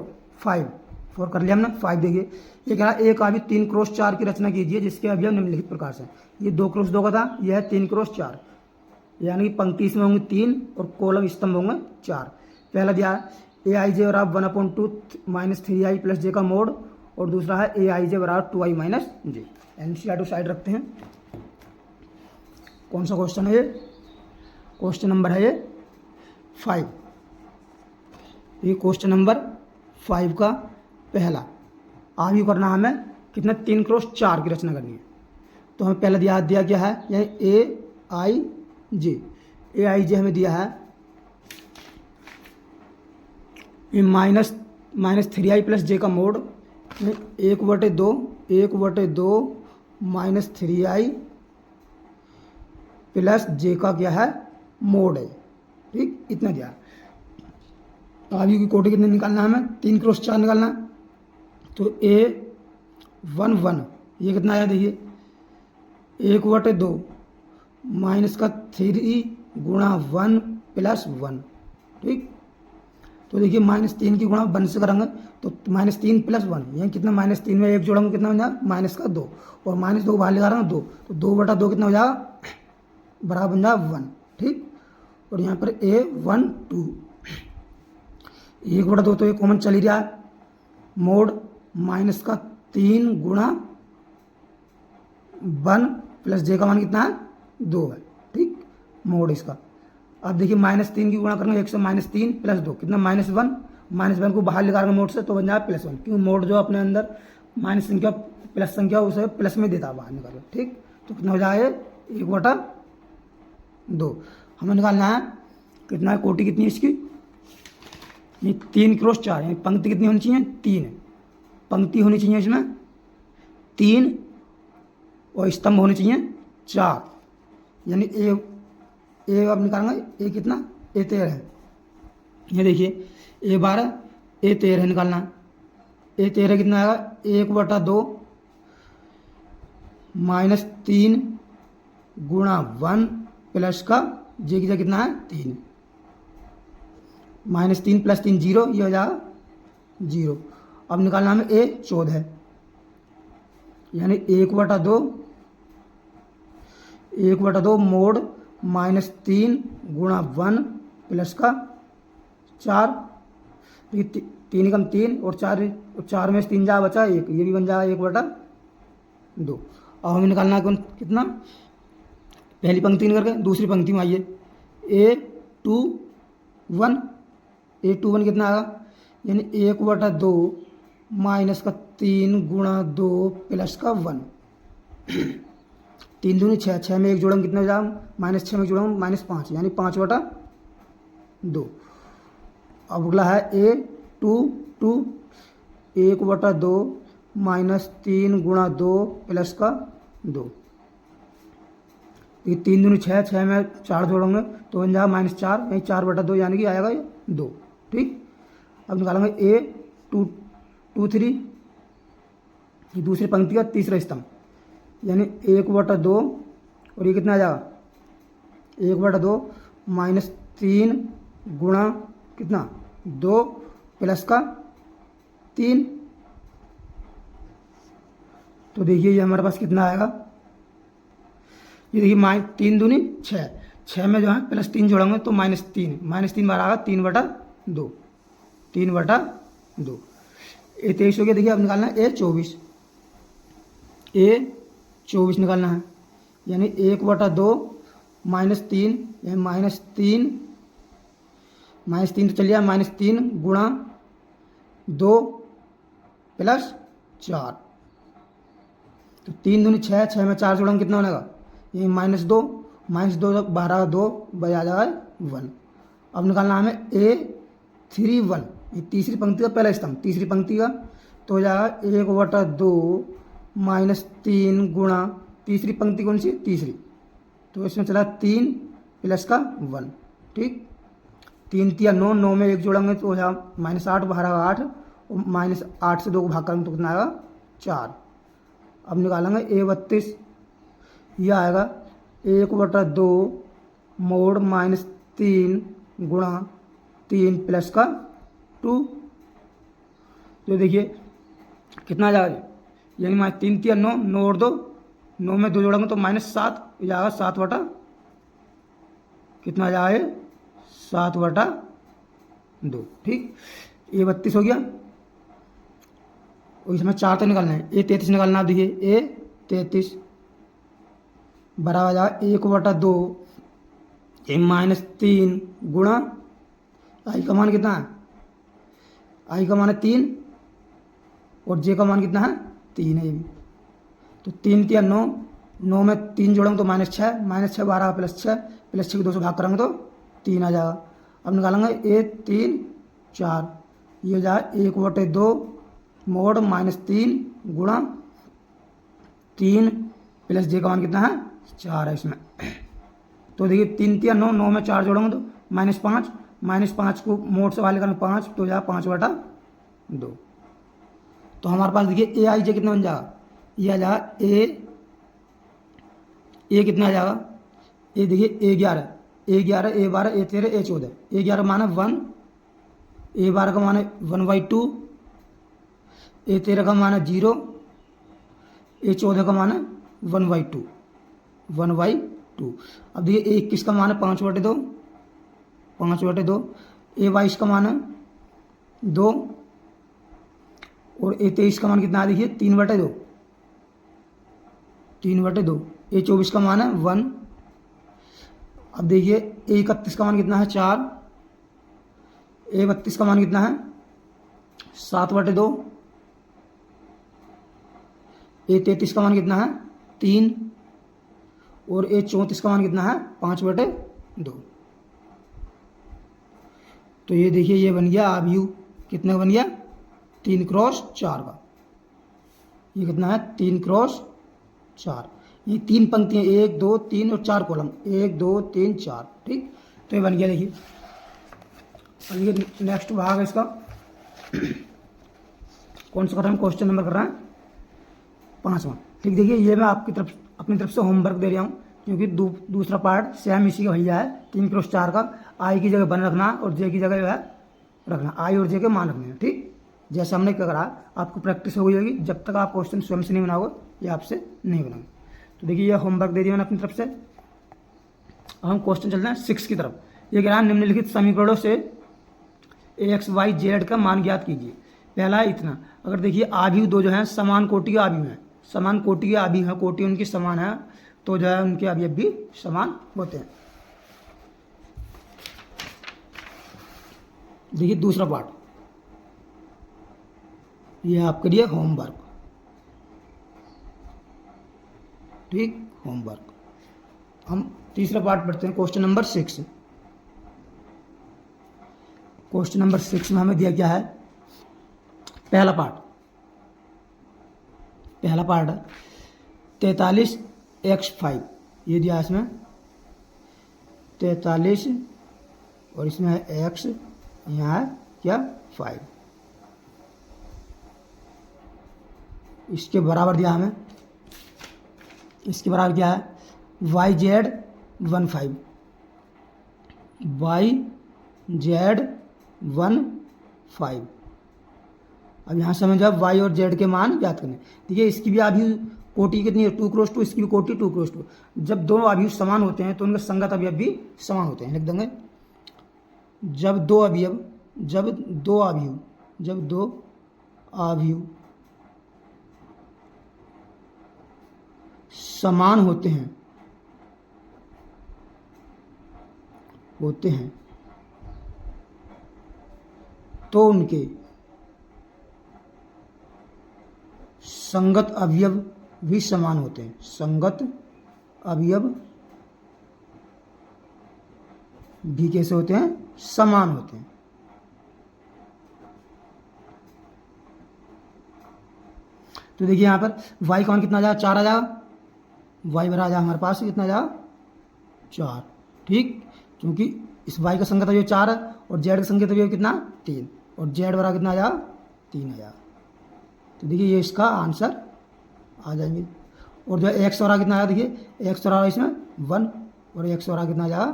कर लिया हमने 5। देखिए ये कह रहा है एक आवी 3 क्रॉस 4 की रचना कीजिए जिसके अवयव निम्नलिखित प्रकार से, ये 2 क्रॉस 2 का था, यह है 3 क्रॉस 4, यानी कि पंक्ति इसमें होंगे 3 और कॉलम स्तंभ होंगे 4। पहला दिया है AIJ बराबर 1/2 -3i प्लस जे का मोड और दूसरा है AIJ बराबर 2i माइनस जे। NCERT साइड रखते हैं, कौन सा क्वेश्चन है ये, क्वेश्चन नंबर है ये 5, ये क्वेश्चन नंबर 5 का पहला आवी करना है हमें कितना 3 क्रॉस 4 की रचना करनी है। तो हमें पहला दिया गया है यानी AIJ हमें दिया है ये -3i प्लस जे का मोड 1/2 -3i प्लस जे का क्या है मोड है। ठीक, इतना दिया। आवी की कोटि कितने निकालना है हमें 3 क्रॉस 4 निकालना है, तो A11 ये कितना आया, देखिए 1/2 माइनस का 3 गुणा 1 प्लस 1। ठीक, तो देखिए -3 की गुणा 1 से करेंगे तो -3 प्लस 1, यहाँ कितना -3 में 1 जोड़ेंगे कितना हो जाएगा माइनस का 2 और -2 को बाहर लगा रहा हूँ 2, तो 2/2 कितना हो जाएगा बराबर बन जाएगा 1। ठीक, और यहाँ पर A12 1/2 तो ये कॉमन चल ही रहा है, मोड माइनस का 3 गुणा 1 प्लस जे का मान कितना है 2 है। ठीक, मोड इसका। अब देखिए -3 की गुणा करेंगे 1 से -3 प्लस 2 कितना -1 को बाहर निकालेंगे मोड से तो बन जाएगा +1, क्योंकि मोड जो अपने अंदर माइनस संख्या प्लस संख्या उसे प्लस में देता है बाहर निकालो। ठीक, तो कितना हो जाएगा 1/2। हमें निकालना है कितना है, कोटि कितनी है इसकी, ये 3 क्रॉस 4 यानी पंक्ति कितनी होनी चाहिए 3, पंक्ति होनी चाहिए इसमें 3 और स्तंभ होने चाहिए 4, यानी ए अब निकालेंगे ए कितना A13 है, ये देखिए A12 A13 निकालना है, A13 कितना आएगा 1/2 -3 गुणा 1 प्लस का जे की जगह कितना है 3, -3 प्लस 3 0, ये हो जाएगा 0। अब निकालना हमें A14 यानी 1/2 मोड -3 गुणा 1 प्लस का 4, 3 कम 3 और 4 में से 3 जा बचा 1, ये भी बन जाएगा 1/2। अब हमें निकालना है कितना, पहली पंक्ति निकल के दूसरी पंक्ति में आइए A21 कितना आएगा, यानी 1/2 माइनस का 3 गुणा 2 प्लस का 1, 3 दूनी 6, 6 में 1 जोड़ेंगे कितना हो जाएगा -6 में जोड़ेंगे -5 यानी 5/2। अब अगला है A22 1/2 -3 गुणा 2 प्लस का 2, ये 3 दूनी 6, 6 में 4 जोड़ोगे तो बन जाएगा -4, यही 4/2 यानी कि आएगा ये 2। ठीक, अब निकालेंगे A 2 3, ये दूसरी पंक्ति का तीसरा स्तंभ, यानी 1/2 और ये कितना आ जाएगा 1/2 -3 गुणा कितना 2 प्लस का 3। तो देखिए ये हमारे पास कितना आएगा, ये देखिए 3 दूनी 6, 6 में जो है +3 जोड़ेंगे तो -3, -3 बार आएगा 3/2, 3/2। ये 23 हो गया। देखिए अब निकालना है A 24 निकालना है, यानी 1/2 -3, यानी -3 तो चलिए -3 गुणा 2 प्लस 4, तो 3 दूनी 6, 6 में 4 जोड़ेंगे कितना बनेगा, ये -2, -2 12 2 बजा जाएगा 1। अब निकालना हमें A31, ये तीसरी पंक्ति का पहला स्तंभ, तीसरी पंक्ति का, तो हो जाएगा 1/2 -3 गुणा तीसरी पंक्ति कौन सी, तीसरी, तो इसमें चला 3 प्लस का 1। ठीक, 3 3 9, 9 में 1 जोड़ेंगे तो हो जाएगा -8 बाहर 8, और -8 से 2 को भाग करेंगे तो कितना आएगा 4। अब निकालेंगे A32, यह आएगा 1/2 मोड़ -3 गुणा 3 प्लस का 2, तो देखिए कितना आ जाएगा, यानी -3 3 9, 9 और 2, 9 में 2 जोड़ेंगे तो -7 जाएगा 7 कितना आ जाएगा 7/2। ठीक, ये 32 हो गया, और इसमें 4 तो निकालना है, A33 निकालना है। देखिए A33 बराबर जाएगा 1/2 -3 गुणा आई का मान कितना है, आई का मान है 3 और जे का मान कितना है 3 है ये भी, तो 3 3 9, 9 में 3 जोड़ेंगे तो -6, -6 12 +6, +6 को 2 से भाग करेंगे तो 3 आ जाएगा। अब निकालेंगे A3 4, ये हो जाए 1/2 मोड़ -3 गुणा 3 प्लस जे का मान कितना है 4 है इसमें, तो देखिए 3 3 9, 9 में 4 जोड़ेंगे तो -5, -5 को मोड़ से वाले करेंगे 5, तो जाए 5/2। तो हमारे पास देखिए AI जे कितना बन जाएगा, ये आ जाएगा ए कितना आ जाएगा, ये देखिए A11, A12, A13, A14, A11 मान है 1, A12 का मान है 1/2, A13 का मान है 0, A14 का मान है 1/2, 1/2। अब देखिए A21 का मान है 5/2, 5/2, A22 का मान है 2, और A23 का मान कितना है देखिए 3/2, 3/2, A24 का मान है 1। अब देखिए A31 का मान कितना है 4, A32 का मान कितना है 7/2, A33 का मान कितना है 3, और A34 का मान कितना है 5/2। तो ये देखिए ये बन गया आव्यूह, कितने का बन गया 3x4 का, ये कितना है 3x4, ये 3 पंक्तियाँ 1 2 3 और 4 कॉलम, 1 2 3 4। ठीक, तो ये बन गया। देखिए अब ये नेक्स्ट भाग है इसका, कौन सा कर रहे हैं, क्वेश्चन नंबर कर रहे हैं 5वां। ठीक, देखिए ये मैं आपकी तरफ अपनी तरफ से होमवर्क दे रहा हूँ, क्योंकि दूसरा पार्ट सेम इसी का भैया है 3x4 का, आई की जगह 1 रखना और जे की जगह जो है रखना, आई और जे के मान रखने हैं। ठीक, जैसे हमने क्या करा, आपको प्रैक्टिस हो गई होगी, जब तक आप क्वेश्चन स्वयं से नहीं बनाओगे ये आपसे नहीं बनाओगे। तो देखिए ये होमवर्क दे दिया मैंने अपनी तरफ से। अब हम क्वेश्चन चलते हैं 6 की तरफ। ये कह रहा है निम्नलिखित समीकरणों से AX, Y, Z का मान ज्ञात कीजिए। पहला है इतना, अगर देखिए आव्यूह दो जो है समान कोटि के आव्यूह हैं, समान कोटि के आव्यूह हैं, कोटि उनकी समान है, तो जो है उनके अवयव भी समान होते हैं। देखिए दूसरा पार्ट, ये आपके लिए होमवर्क। ठीक, होमवर्क। हम तीसरा पार्ट पढ़ते हैं, क्वेश्चन नंबर 6। क्वेश्चन नंबर 6 में हमें दिया क्या है, पहला पार्ट है 43x5, ये दिया इसमें 43 और इसमें है x, यहाँ है क्या 5, इसके बराबर दिया हमें, इसके बराबर क्या है YZ 15, YZ 15। अब यहाँ से हमें जब y और z के मान ज्ञात करने, देखिए इसकी भी अभी कोटि कितनी है 2x2, इसकी भी कोटि 2x2। जब दो अवयव समान होते हैं तो उनके संगत अवयव भी समान होते हैं। लिख देंगे जब दो अवयव समान होते हैं तो उनके संगत अवयव भी समान होते हैं। संगत अवयव भी कैसे होते हैं, समान होते हैं। तो देखिए यहाँ पर y का मान कितना आ जाएगा 4 आ जाएगा, y बराबर आ जाएगा हमारे पास कितना आ जाएगा 4, ठीक, क्योंकि इस y का संगत अवयव 4 है और z का संगत अवयव कितना 3 और z बराबर कितना आ जाएगा 3 आ जाएगा। तो देखिए ये इसका आंसर आ जाएंगे। और जो x और कितना आया, देखिए x और इसमें 1 और x और कितना आ जाएगा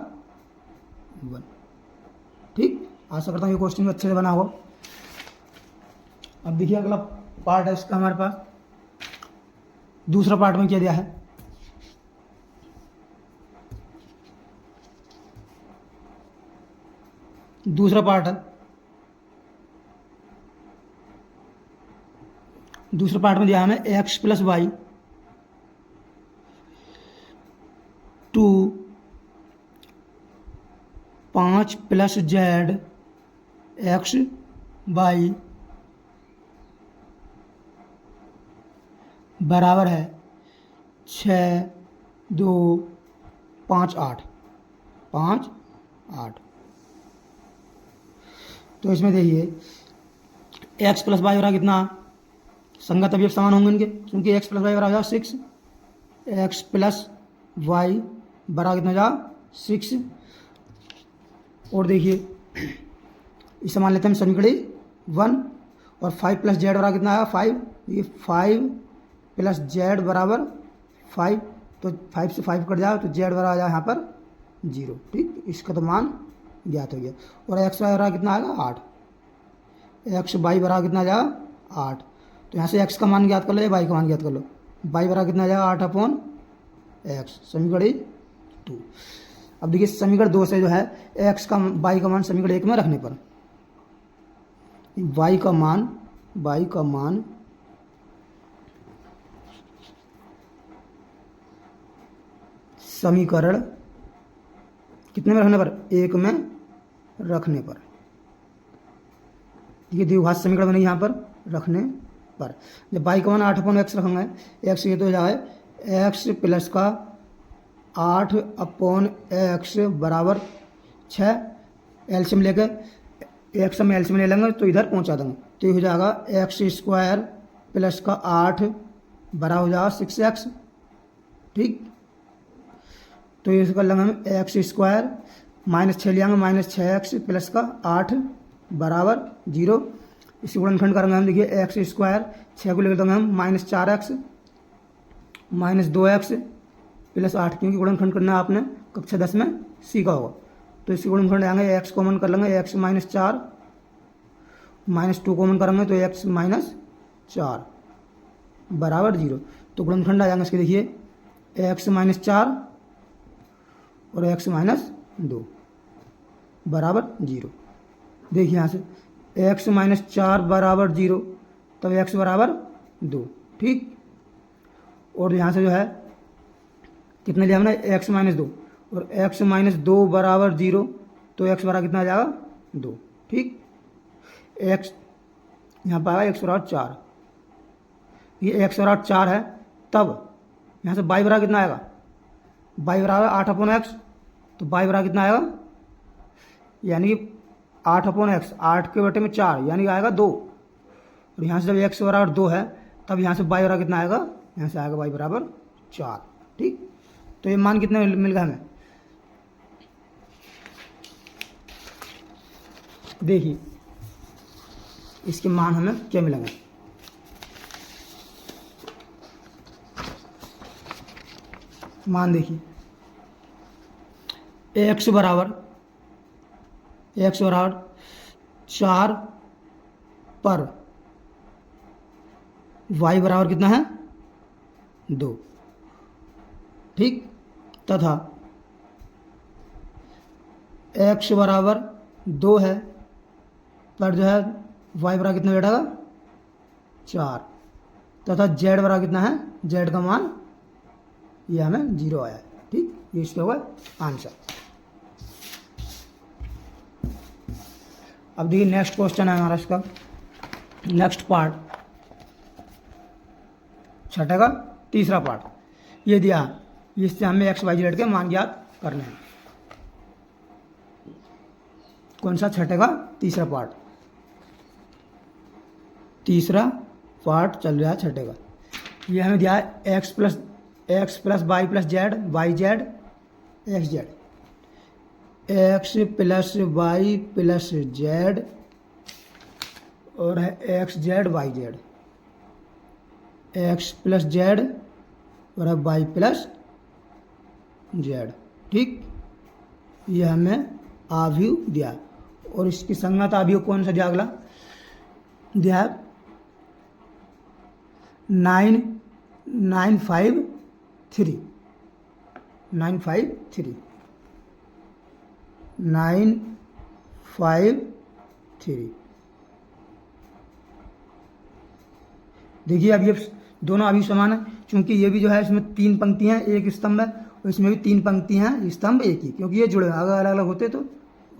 1, ठीक। आशा करता हूँ ये क्वेश्चन अच्छे से बना हो। अब देखिए अगला पार्ट है इसका हमारे पास, दूसरा पार्ट में क्या दिया है, दूसरा पार्ट में दिया हमें x + y 2 5 + z x y बराबर है 6 2 5 8 5 8। तो इसमें देखिए x + y हो रहा कितना, संगत अवयव समान होंगे इनके, क्योंकि x + y बराबर हो 6, x + y बराबर कितना जाएगा 6। और देखिए इसे मान लेते हैं हम समीकरण 1 और 5 + z बराबर कितना आएगा 5, ये 5 + z बराबर 5, तो 5 से 5 कट जाए तो z बराबर आ जाए यहाँ पर 0, ठीक, इसका तो मान ज्ञात हो गया। और x y बराबर कितना आएगा 8, x y बराबर कितना आ जाएगा 8, तो यहाँ से x का मान ज्ञात कर लो या y का मान ज्ञात कर लो, y बराबर कितना आ जाएगा 8/x, समीकरण 2। अब देखिए समीकरण 2 से जो है x का y का मान समीकरण 1 में रखने पर y का मान समीकरण कितने में रखने पर 1 में रखने पर, ये द्विघात समीकरण बने यहाँ पर रखने पर। जब y का मान 8/x रखेंगे, x ये तो जाए x + का 8/x बराबर 6, एलसीएम लेके x में एलसीएम ले लेंगे तो इधर पहुँचा देंगे, तो ये हो जाएगा x² + का 8 बराबर हो जाएगा 6x, ठीक। तो ये कर लेंगे हम x² -6 ले आएंगे -6x + का 8 बराबर 0, इसी गुणनखंड करेंगे हम। देखिए x² 6 को लेकर देंगे हम -4x -2x + 8, क्योंकि गुणनखंड करना आपने कक्षा 10 में सीखा होगा। तो इसी गुणनखंड आएंगे, x कॉमन कर लेंगे, x -4 -2 कॉमन करेंगे तो x -4 बराबर 0, तो गुणनखंड आ जाएंगे इसके। देखिए x -4 और x -2 बराबर 0। देखिए यहाँ से x -4 बराबर 0, तब x बराबर 2, ठीक। और यहाँ से जो है कितने लिया हमने x -2 और x -2 बराबर 0, तो x बराबर कितना आ जाएगा 2, ठीक। x यहाँ पर आएगा x बराबर 4, ये x बराबर 4 है, तब यहाँ से y बराबर कितना आएगा, y बराबर 8/x, तो y बराबर कितना आएगा, यानी कि 8/x 8 के बटे में 4 यानी आएगा 2, और यहाँ से जब x बराबर 2 है तब यहाँ से y बराबर कितना आएगा, यहाँ से आएगा y बराबर 4, ठीक। तो ये मान कितने मिल गया हमें, देखिए इसके मान हमें क्या मिलेंगे। मान देखिए x बराबर 4 पर y बराबर कितना है 2, ठीक, तथा x बराबर 2 है पर जो है y बराबर कितना बैठेगा 4, तथा z बराबर कितना है, z का मान ये हमें 0 आया है, ठीक, ये इसका हुआ आंसर। अब देखिए नेक्स्ट क्वेश्चन है हमारा इसका, नेक्स्ट पार्ट, छठे का तीसरा पार्ट, ये दिया, इससे हमें एक्स वाई जेड के मान ज्ञात करने हैं। कौन सा, छठे का तीसरा पार्ट, तीसरा पार्ट चल रहा है छठे का। ये हमें दिया है x plus y plus z, y z x z, x plus y plus z और है x z y z, x plus z और है वाई प्लस जेड, ठीक, ये हमें आव्यूह दिया। और इसकी संगत आव्यूह कौन सा दिया, अगला दिया है 953 देखिए अब ये दोनों अभी समान है, क्योंकि ये भी जो है इसमें 3 पंक्तियां हैं, एक स्तंभ है, और इसमें भी 3 पंक्तियां हैं, स्तंभ एक ही, क्योंकि ये जुड़े, अगर अलग अलग होते तो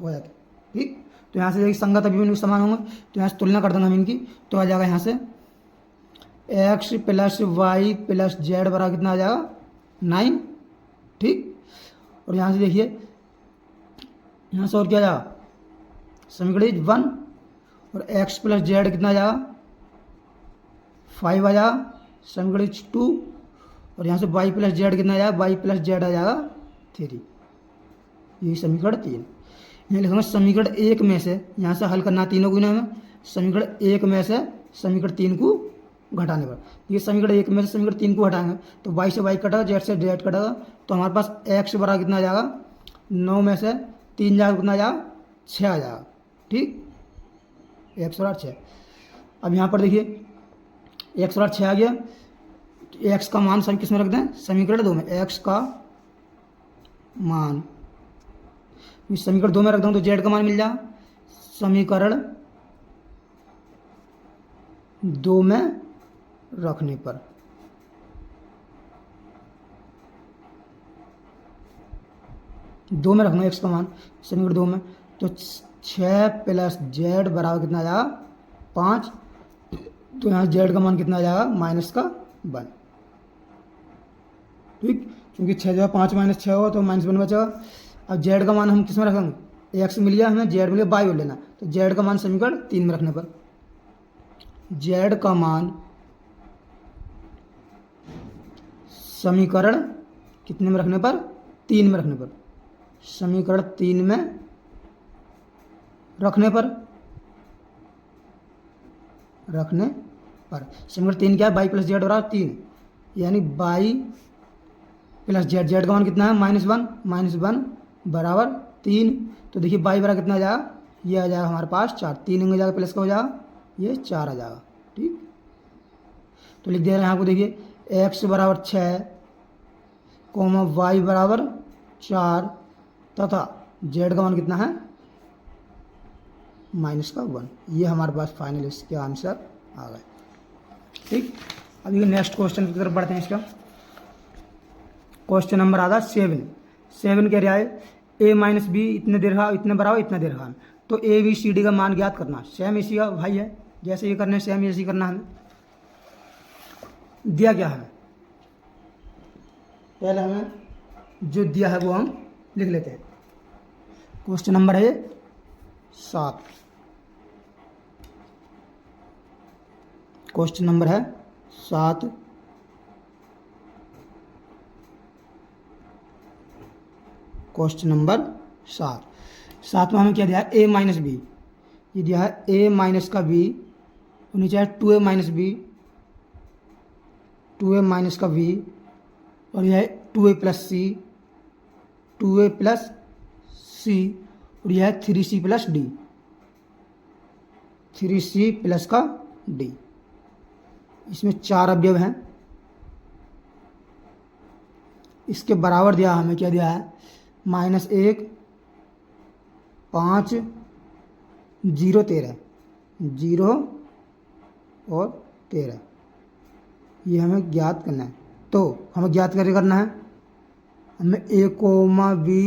हो जाते, ठीक। तो यहाँ से देखिए संगत अभी समान होंगे, तो यहाँ से तुलना कर देंगे हम इनकी, तो आ जाएगा यहाँ से x plus y plus z बराबर कितना आ जाएगा 9, ठीक। और यहाँ से देखिए, यहाँ से और क्या आ जाएगा, समीकरण 1, और एक्स प्लस जेड कितना आ जाएगा 5 आ जाएगा, समीकरण 2, और यहाँ से वाई प्लस जेड कितना आ जाएगा, वाई प्लस जेड आ जाएगा 3, ये समीकरण 3। यहाँ लिखूंगा समीकरण 1 में से, यहाँ से हल करना तीनों को हमें, समीकरण 1 में से समीकरण 3 को घटाने पर, ये समीकरण 1 में से समीकरण 3 को हटाएंगे तो वाई से वाई कटेगा, जेड से जेड कटेगा, तो हमारे पास एक्स बराबर कितना आ जाएगा, 9 में से 3 जाएगा कितना आ जाएगा 6 आ जाएगा, ठीक, एक्स बराबर 6। अब यहाँ पर देखिए एक्स बराबर 6 आ गया, एक्स का मान सभी किस में रख दें, समीकरण 2 में, एक्स का मान समीकरण 2 में रख दूँ तो जेड का मान मिल जाएगा, समीकरण 2 में रखने पर, दो में रखना एक्स का मान समीकरण 2 में, तो 6 प्लस जेड बराबर कितना आ जाएगा 5, तो यहाँ जेड का मान कितना आ जाएगा -1, ठीक, क्योंकि 6 जो है 5 - 6 हो तो -1 बचेगा। अब जेड का मान हम किस में रखेंगे, एक्स मिल गया हमें, जेड मिल गया, वाई लेना, तो जेड का मान समीकरण 3 में रखने पर, जेड का मान समीकरण कितने में रखने पर, 3 में रखने पर, समीकरण 3 में रखने पर समीकरण 3 क्या है, वाई प्लस जेड बराबर 3, यानी वाई प्लस जेड, जेड का मान कितना है -1 बराबर 3, तो देखिए वाई बराबर कितना आ जाएगा, ये आ जाएगा हमारे पास 4, 3 हो जाएगा प्लस का हो जाएगा, ये 4 आ जाएगा, ठीक। तो लिख दे रहे हैं यहाँ को, देखिए एक्स बराबर 6 कोमा वाई बराबर 4 तथा जेड का मान कितना है -1, ये हमारे पास फाइनल इसके आंसर आ गए, ठीक। अब ये नेक्स्ट क्वेश्चन की तरफ बढ़ते हैं। इसका क्वेश्चन नंबर आता 7 कह रहा है a - b इतने दीर्घा इतने बराबर इतना दीर्घा, तो ए बी सी डी का मान ज्ञात करना, सेम इसी का भाई है, जैसे ये करने सेम इसी करना हमें। दिया क्या है, पहले हमें जो दिया है वो हम लिख लेते हैं। क्वेश्चन नंबर है 7, क्वेश्चन नंबर है 7, क्वेश्चन नंबर 7 में हमें क्या दिया है, ए माइनस बी, ये दिया है ए माइनस का बी, नीचे है 2a minus b, 2a minus का बी, और यह है 2a प्लस सी, 2a प्लस सी, और यह है 3c plus D, 3c plus का डी। इसमें 4 अवयव हैं। इसके बराबर दिया हमें क्या दिया है, -1 5 0 13, 0 और 13, ये हमें ज्ञात करना है। तो हमें ज्ञात करना है, हमें A comma B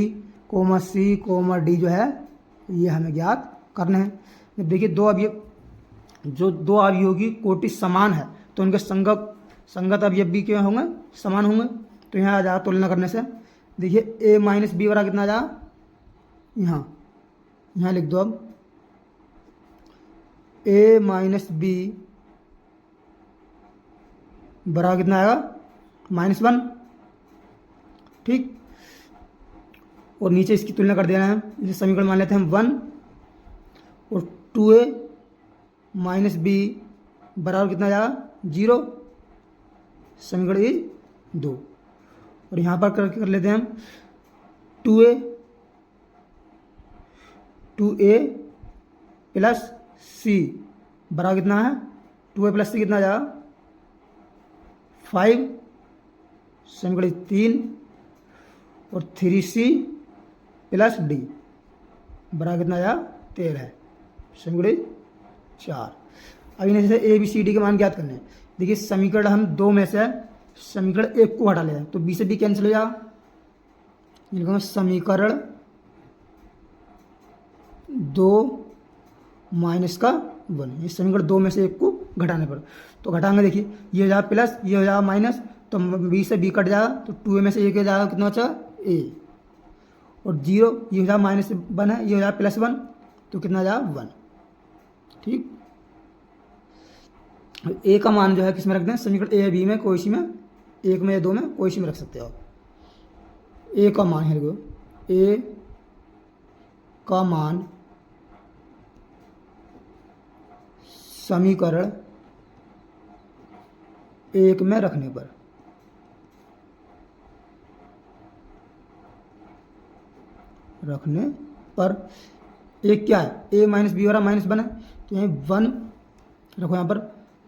comma C comma D जो है ये हमें ज्ञात करने हैं। देखिए दो अवयव, जो दो अवयवों की कोटि समान है तो उनके संगत अवयव भी क्या होंगे, समान होंगे। तो यहाँ आ जाएगा तुलना करने से, देखिए ए माइनस बी बराबर कितना आ जाएगा, यहाँ लिख दो। अब ए माइनस बी बराबर कितना आएगा, -1, ठीक। और नीचे इसकी तुलना कर देना है, इसे समीकरण मान लेते हैं हम 1, और 2a माइनस बी बराबर कितना आ जाएगा 0, समीकरण इज 2। और यहाँ पर कर लेते हैं हम 2a प्लस सी बराबर कितना है, 2a प्लस सी कितना आ जाएगा 5, समीकरण 3, और 3c प्लस डी बराबर कितना आ जाएगा 13, समीकरण 4। अब इन्हें जैसे ए बी सी डी के मान ज्ञात करने हैं। देखिए समीकरण हम 2 में से समीकरण 1 को हटा लेते हैं तो बी से डी कैंसिल हो जाएगा, लिखूंगा समीकरण 2 माइनस का 1, इस समीकरण 2 में से 1 को घटाने पर तो घटाएंगे। देखिए ये हो जाएगा प्लस, ये हो जाएगा माइनस, तो बी से बी कट जाएगा तो 2a में से 1 जाएगा, कितना बचा a, और 0 ये हो जाएगा -1 है, ये हो जाएगा +1 तो कितना जाएगा 1, ठीक। ए का मान जो है किस में रख दें, समीकरण ए बी में कोई सी में, 1 में या 2 में कोई सी में रख सकते हो आप। ए का मान है, ए का मान समीकरण 1 में रखने पर एक क्या है, ए माइनस बी वाला -1 है, तो यहाँ 1 रखो, यहाँ पर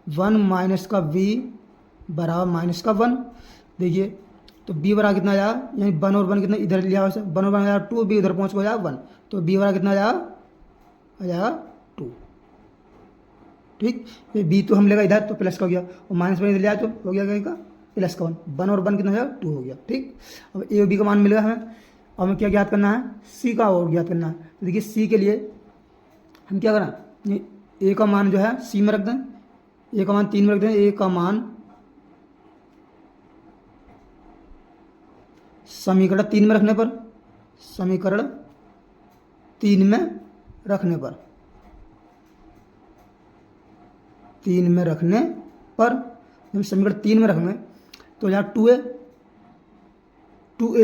1 माइनस का बी बराबर -1। देखिए तो बी बराबर कितना आ जाएगा, यानी 1 और 1 कितना इधर लिया, 1 और 1 आ जाएगा 2, बी उधर पहुँच को जाएगा 1, तो बी बराबर कितना आ जाएगा 2, ठीक। फिर बी तो हम लेगा इधर तो प्लस का हो गया, और -1 इधर लिया तो हो गया क्या, प्लस का 1 और 1 कितना हो जाएगा 2 हो गया, ठीक। अब ए और बी का मान मिल गया हमें। अब हमें क्या ज्ञात करना है, सी का और ज्ञात करना है। तो देखिए सी के लिए हम क्या करें, ए का मान जो है सी में रख दें, ए का मान 3 में रख दें, ए का मान समीकरण 3 में रखने पर, समीकरण 3 में रखने पर, 3 में रखने पर जब समीकरण 3 में रखेंगे तो यहाँ 2a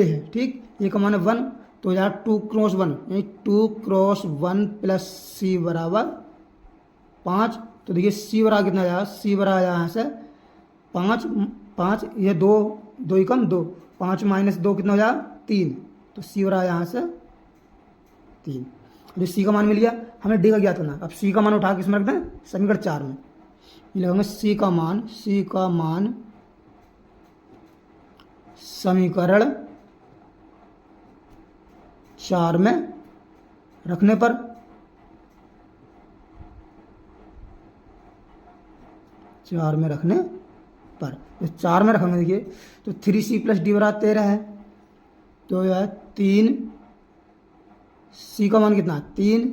है, ठीक। ए का मान है 1, तो यहाँ 2 क्रॉस 1 यानी 2 क्रॉस 1 प्लस सी बराबर 5। तो देखिए सी बराबर कितना आया, सी बराबर आया यहाँ से 5, ये 2 ही कम 2, 5 - 2 कितना हो जाएगा 3, तो सी बराबर यहाँ से 3। जो सी का मान मिल गया, हमें डी का ज्ञात करना है। अब सी का मान उठा के इसमें रख दें, समीकरण 4 में ये लगाएंगे सी का मान समीकरण 4 में रखने पर, तो 4 में रखेंगे देखिए तो 3c प्लस डी बराबर 13 है, तो यह 3 सी का मान कितना है 3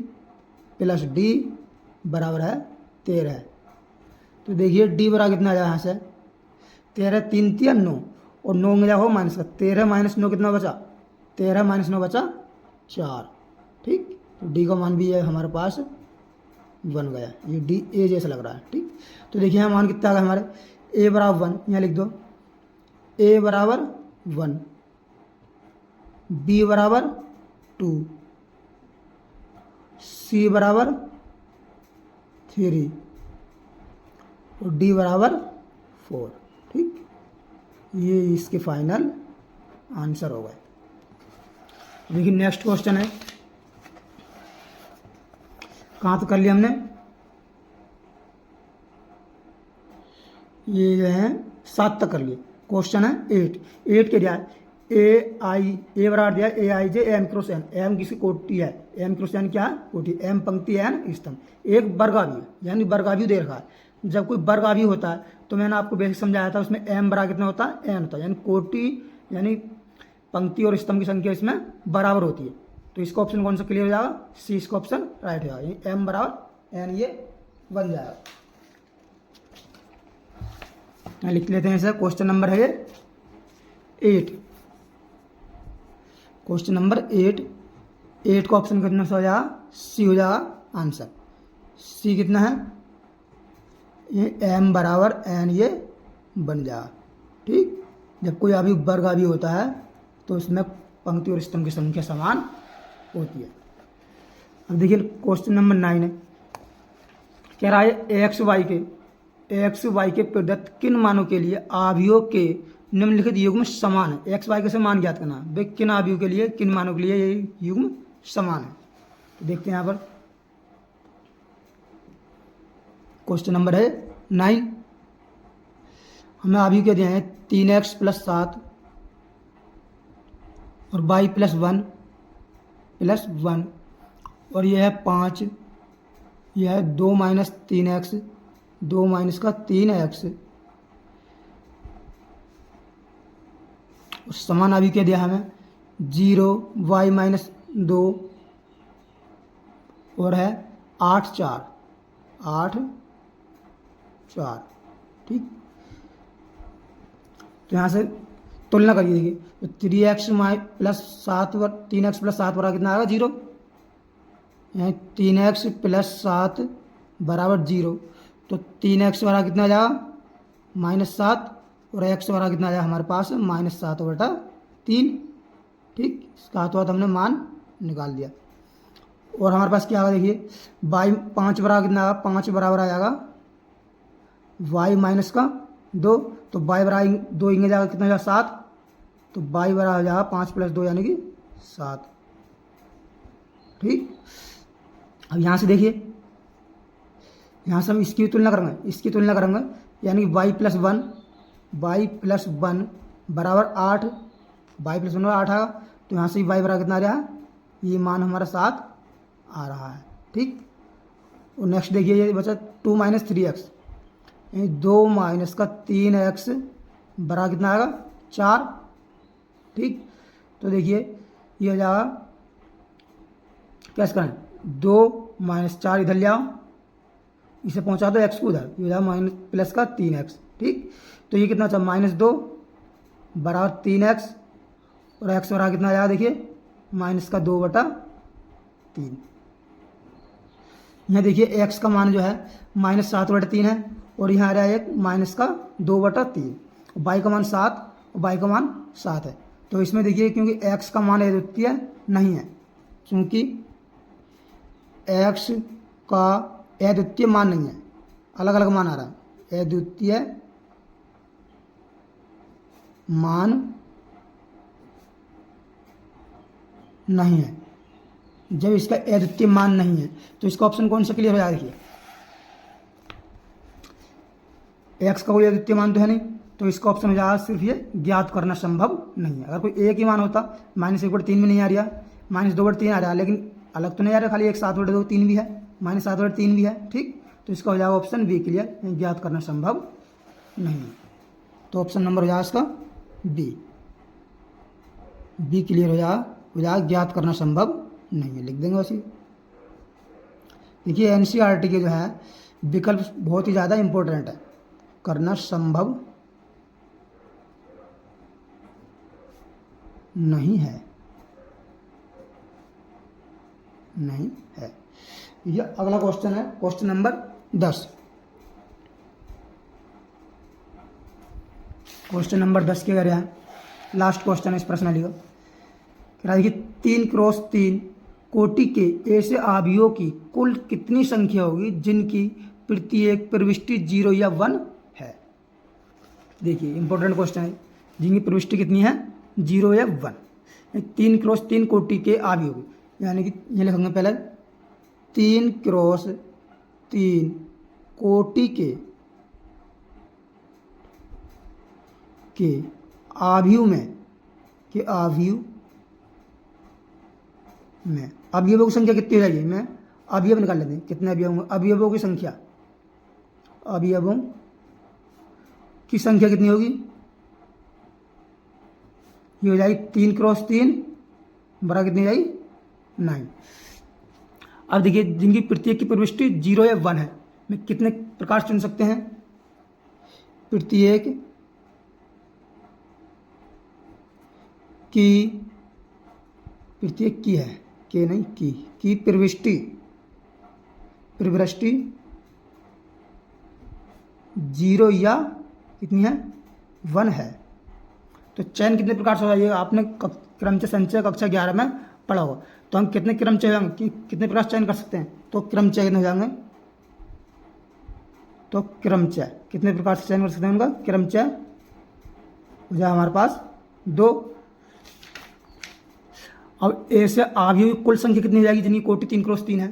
प्लस डी बराबर है 13 है। तो देखिए डी बराबर कितना आ जाए यहाँ से 13, 3 3 9, और 9 में जाओ माइनस का, 13 - 9 कितना बचा, 13 - 9 बचा 4, ठीक। तो डी का मान भी है हमारे पास बन गया, ये डी ए जैसा लग रहा है, ठीक। तो देखिए यहाँ मान कितना आ गया हमारे, ए बराबर 1, यहाँ लिख दो ए बराबर 1, बी बराबर 2, सी बराबर 3 और डी बराबर 4। ठीक, ये इसके फाइनल आंसर हो गए। देखिए नेक्स्ट क्वेश्चन है, कहाँ तक कर लिया हमने, ये जो है 7 तक कर लिए। क्वेश्चन है 8 के दिया है ए बराबर दिया है AI जे एम क्रॉस एन। एम किसी कोटि है, एम क्रॉस एन क्या है, कोटि, एम पंक्ति एन स्तंभ, एक वर्गाव्यू यानी वर्गाव्यू दे रखा है। जब कोई वर्गाव्यू होता है तो मैंने आपको बेसिक समझाया था, उसमें एम बराबर कितना होता है, एन होता है, यानी कोटि यानी पंक्ति और स्तंभ की संख्या इसमें बराबर होती है। तो इसका ऑप्शन कौन सा क्लियर हो जाएगा, सी इसका ऑप्शन राइट हो जाएगा, एम बराबर एन ये बन जाएगा। लिख लेते हैं सर, क्वेश्चन नंबर है 8, क्वेश्चन नंबर 8 का ऑप्शन कितना सा हो जाएगा, सी हो जाएगा आंसर। सी कितना है, ये एम बराबर एन ये बन जाएगा। ठीक, जब कोई अभी वर्गाव्यू होता है तो उसमें पंक्ति और स्तंभ की संख्या समान होती है। अब देखिए क्वेश्चन नंबर 9 है, कह रहा है एक्स वाई के प्रदत्त किन मानों के लिए आव्यूह के निम्नलिखित युग्म समान है। एक्स वाई के से मान ज्ञात करना, वे किन आव्यूह के लिए, किन मानों के लिए ये युग्म समान है। तो देखते हैं यहाँ पर क्वेश्चन नंबर है 9, हमें आव्यूह के दिए हैं 3x + 7 और y + 1 और यह है 5, यह है 2 - 3x, 2 - 3x और समान अभी क्या दिया हमें 0 y - 2 और है 8 4। ठीक, तो यहाँ से तुलना करिए, देखिए तो 3x + 7 और 3x + 7 बराबर कितना आएगा 0, यहाँ 3x + 7 बराबर 0, तो 3x बराबर कितना आ जाएगा -7 और x बराबर कितना आ जाएगा हमारे पास -7/3। ठीक, इसका हाथों हाथ हमने मान निकाल दिया। और हमारे पास क्या आएगा, देखिए y 5 बराबर कितना आएगा, 5 बराबर आ जाएगा y - 2, तो y बराबर 2 इंगे जाएगा कितना जाएगा 7, तो y बराबर हो जाएगा 5 + 2 यानी कि 7। ठीक, अब यहाँ से देखिए, यहाँ से हम इसकी तुलना करेंगे, यानी कि y + 1 बराबर 8, y + 1 बराबर 8 आएगा, तो यहाँ से y बराबर कितना आ रहा है, ये मान हमारा 7 आ रहा है। ठीक, और नेक्स्ट देखिए ये बचा 2 - 3x, यानी 2 - 3x बराबर कितना आएगा 4। ठीक, तो देखिए ये हो जाएगा, कैसे करें, 2 - 4 इधर ले आओ, इसे पहुंचा दो x को उधर, ये हो जाएगा -+3x। ठीक, तो ये कितना चाहिए -2 बराबर 3x और x बराबर कितना आ जाएगा, देखिए -2/3। यहाँ देखिए x का मान जो है -7/3 है और यहाँ आ रहा है एक -2/3, y का मान 7 और y का मान 7 है। तो इसमें देखिए क्योंकि x का मान अद्वितीय नहीं है, क्योंकि x का अद्वितीय मान नहीं है, अलग अलग मान आ रहा है, अद्वितीय मान नहीं है। जब इसका अद्वितीय मान नहीं है तो इसका ऑप्शन कौन सा क्लियर हो जाएगा, देखिए x का कोई अद्वितीय मान तो है नहीं, तो इसका ऑप्शन हो जाएगा सिर्फ ये ज्ञात करना संभव नहीं है। अगर कोई एक ही मान होता, -1/3 में नहीं आ रहा, -2/3 आ रहा है, लेकिन अलग तो नहीं आ रहा, खाली एक 7/2 3 भी है, -7/3 भी है। ठीक, तो इसका हो जाएगा ऑप्शन बी क्लियर, ज्ञात करना संभव नहीं है। तो ऑप्शन नंबर हो जाएगा इसका बी क्लियर हो जाएगा, ज्ञात करना संभव नहीं है, लिख देंगे वैसे। देखिए एनसीईआरटी के जो है विकल्प बहुत ही ज़्यादा इम्पोर्टेंट है, करना संभव नहीं है, ये अगला क्वेश्चन है, क्वेश्चन नंबर 10। क्वेश्चन नंबर 10 के कह रहे हैं, लास्ट क्वेश्चन है इस प्रश्नावली का, फिर देखिए 3x3 कोटि के ऐसे अवयवों की कुल कितनी संख्या होगी जिनकी प्रत्येक प्रविष्टि 0 या 1 है। देखिए इंपॉर्टेंट क्वेश्चन है, जिनकी प्रविष्टि कितनी है 0 या 1। 3x3 कोटि के अवयव, यानी कि ये लिखेंगे पहले 3x3 कोटि के अवयव में अवयवों की संख्या कितनी हो जाएगी, मैं अवयव निकाल लेते हैं, कितने अवयव होंगे, अवयवों की संख्या कितनी होगी, ये हो जाएगी 3x3 बराबर कितनी हो जाएगी 9। अब देखिए जिनकी प्रत्येक की प्रविष्टि 0 या 1 है, मैं कितने प्रकार चुन सकते हैं, प्रत्येक की है के नहीं की प्रविष्टि 0 या कितनी है 1 है। तो चयन कितने प्रकार से होगा, ये आपने क्रमचय संचय कक्षा 11 में पढ़ा होगा। तो हम कितने क्रमचय हो जाएंगे, कितने प्रकार से चयन कर सकते हैं, तो क्रमचय कितने हो जाएंगे, तो क्रमचय कितने प्रकार से चयन कर सकते हैं उनका, क्रमचय हो जाए हमारे पास 2। अब ऐसे अवयव की कुल संख्या कितनी हो जाएगी जिनकी कोटि 3x3 है।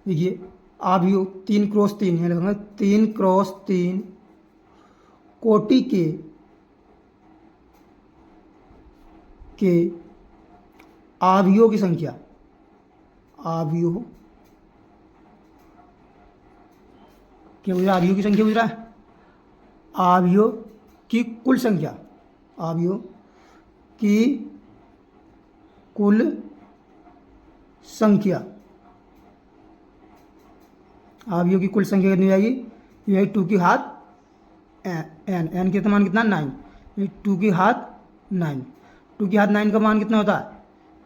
देखिए अवयव 3x3 है, 3x3 कोटि के अवयवों की संख्या, अवयव क्या पूछ रहा है, अवयव की संख्या पूछ रहा है, अवयव की कुल संख्या, अवयव की कुल संख्या, अवयव की कुल संख्या कितनी जाएगी, यही 2 की घात n के मान कितना 9, ये 2 की घात 9, 2 की घात 9 का मान कितना होता है,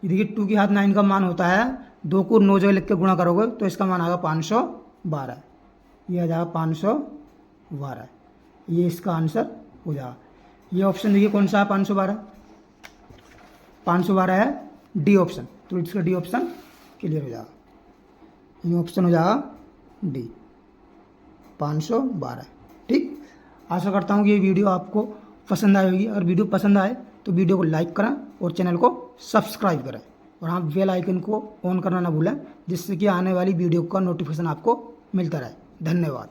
ये देखिए 2 की घात 9 का मान होता है 2 को 9 जगह लिख के गुणा करोगे तो इसका मान आएगा 512, ये आ जाएगा 512, ये इसका आंसर हो जाएगा। ये ऑप्शन देखिए कौन सा है, 512 है डी ऑप्शन, तो इसका डी ऑप्शन क्लियर हो जाएगा, ये ऑप्शन हो जाएगा डी 512। ठीक, आशा करता हूँ कि ये वीडियो आपको पसंद आई होगी। अगर वीडियो पसंद आए तो वीडियो को लाइक करें और चैनल को सब्सक्राइब करें, और हाँ बेल आइकन को ऑन करना ना भूलें, जिससे कि आने वाली वीडियो का नोटिफिकेशन आपको मिलता रहे। धन्यवाद।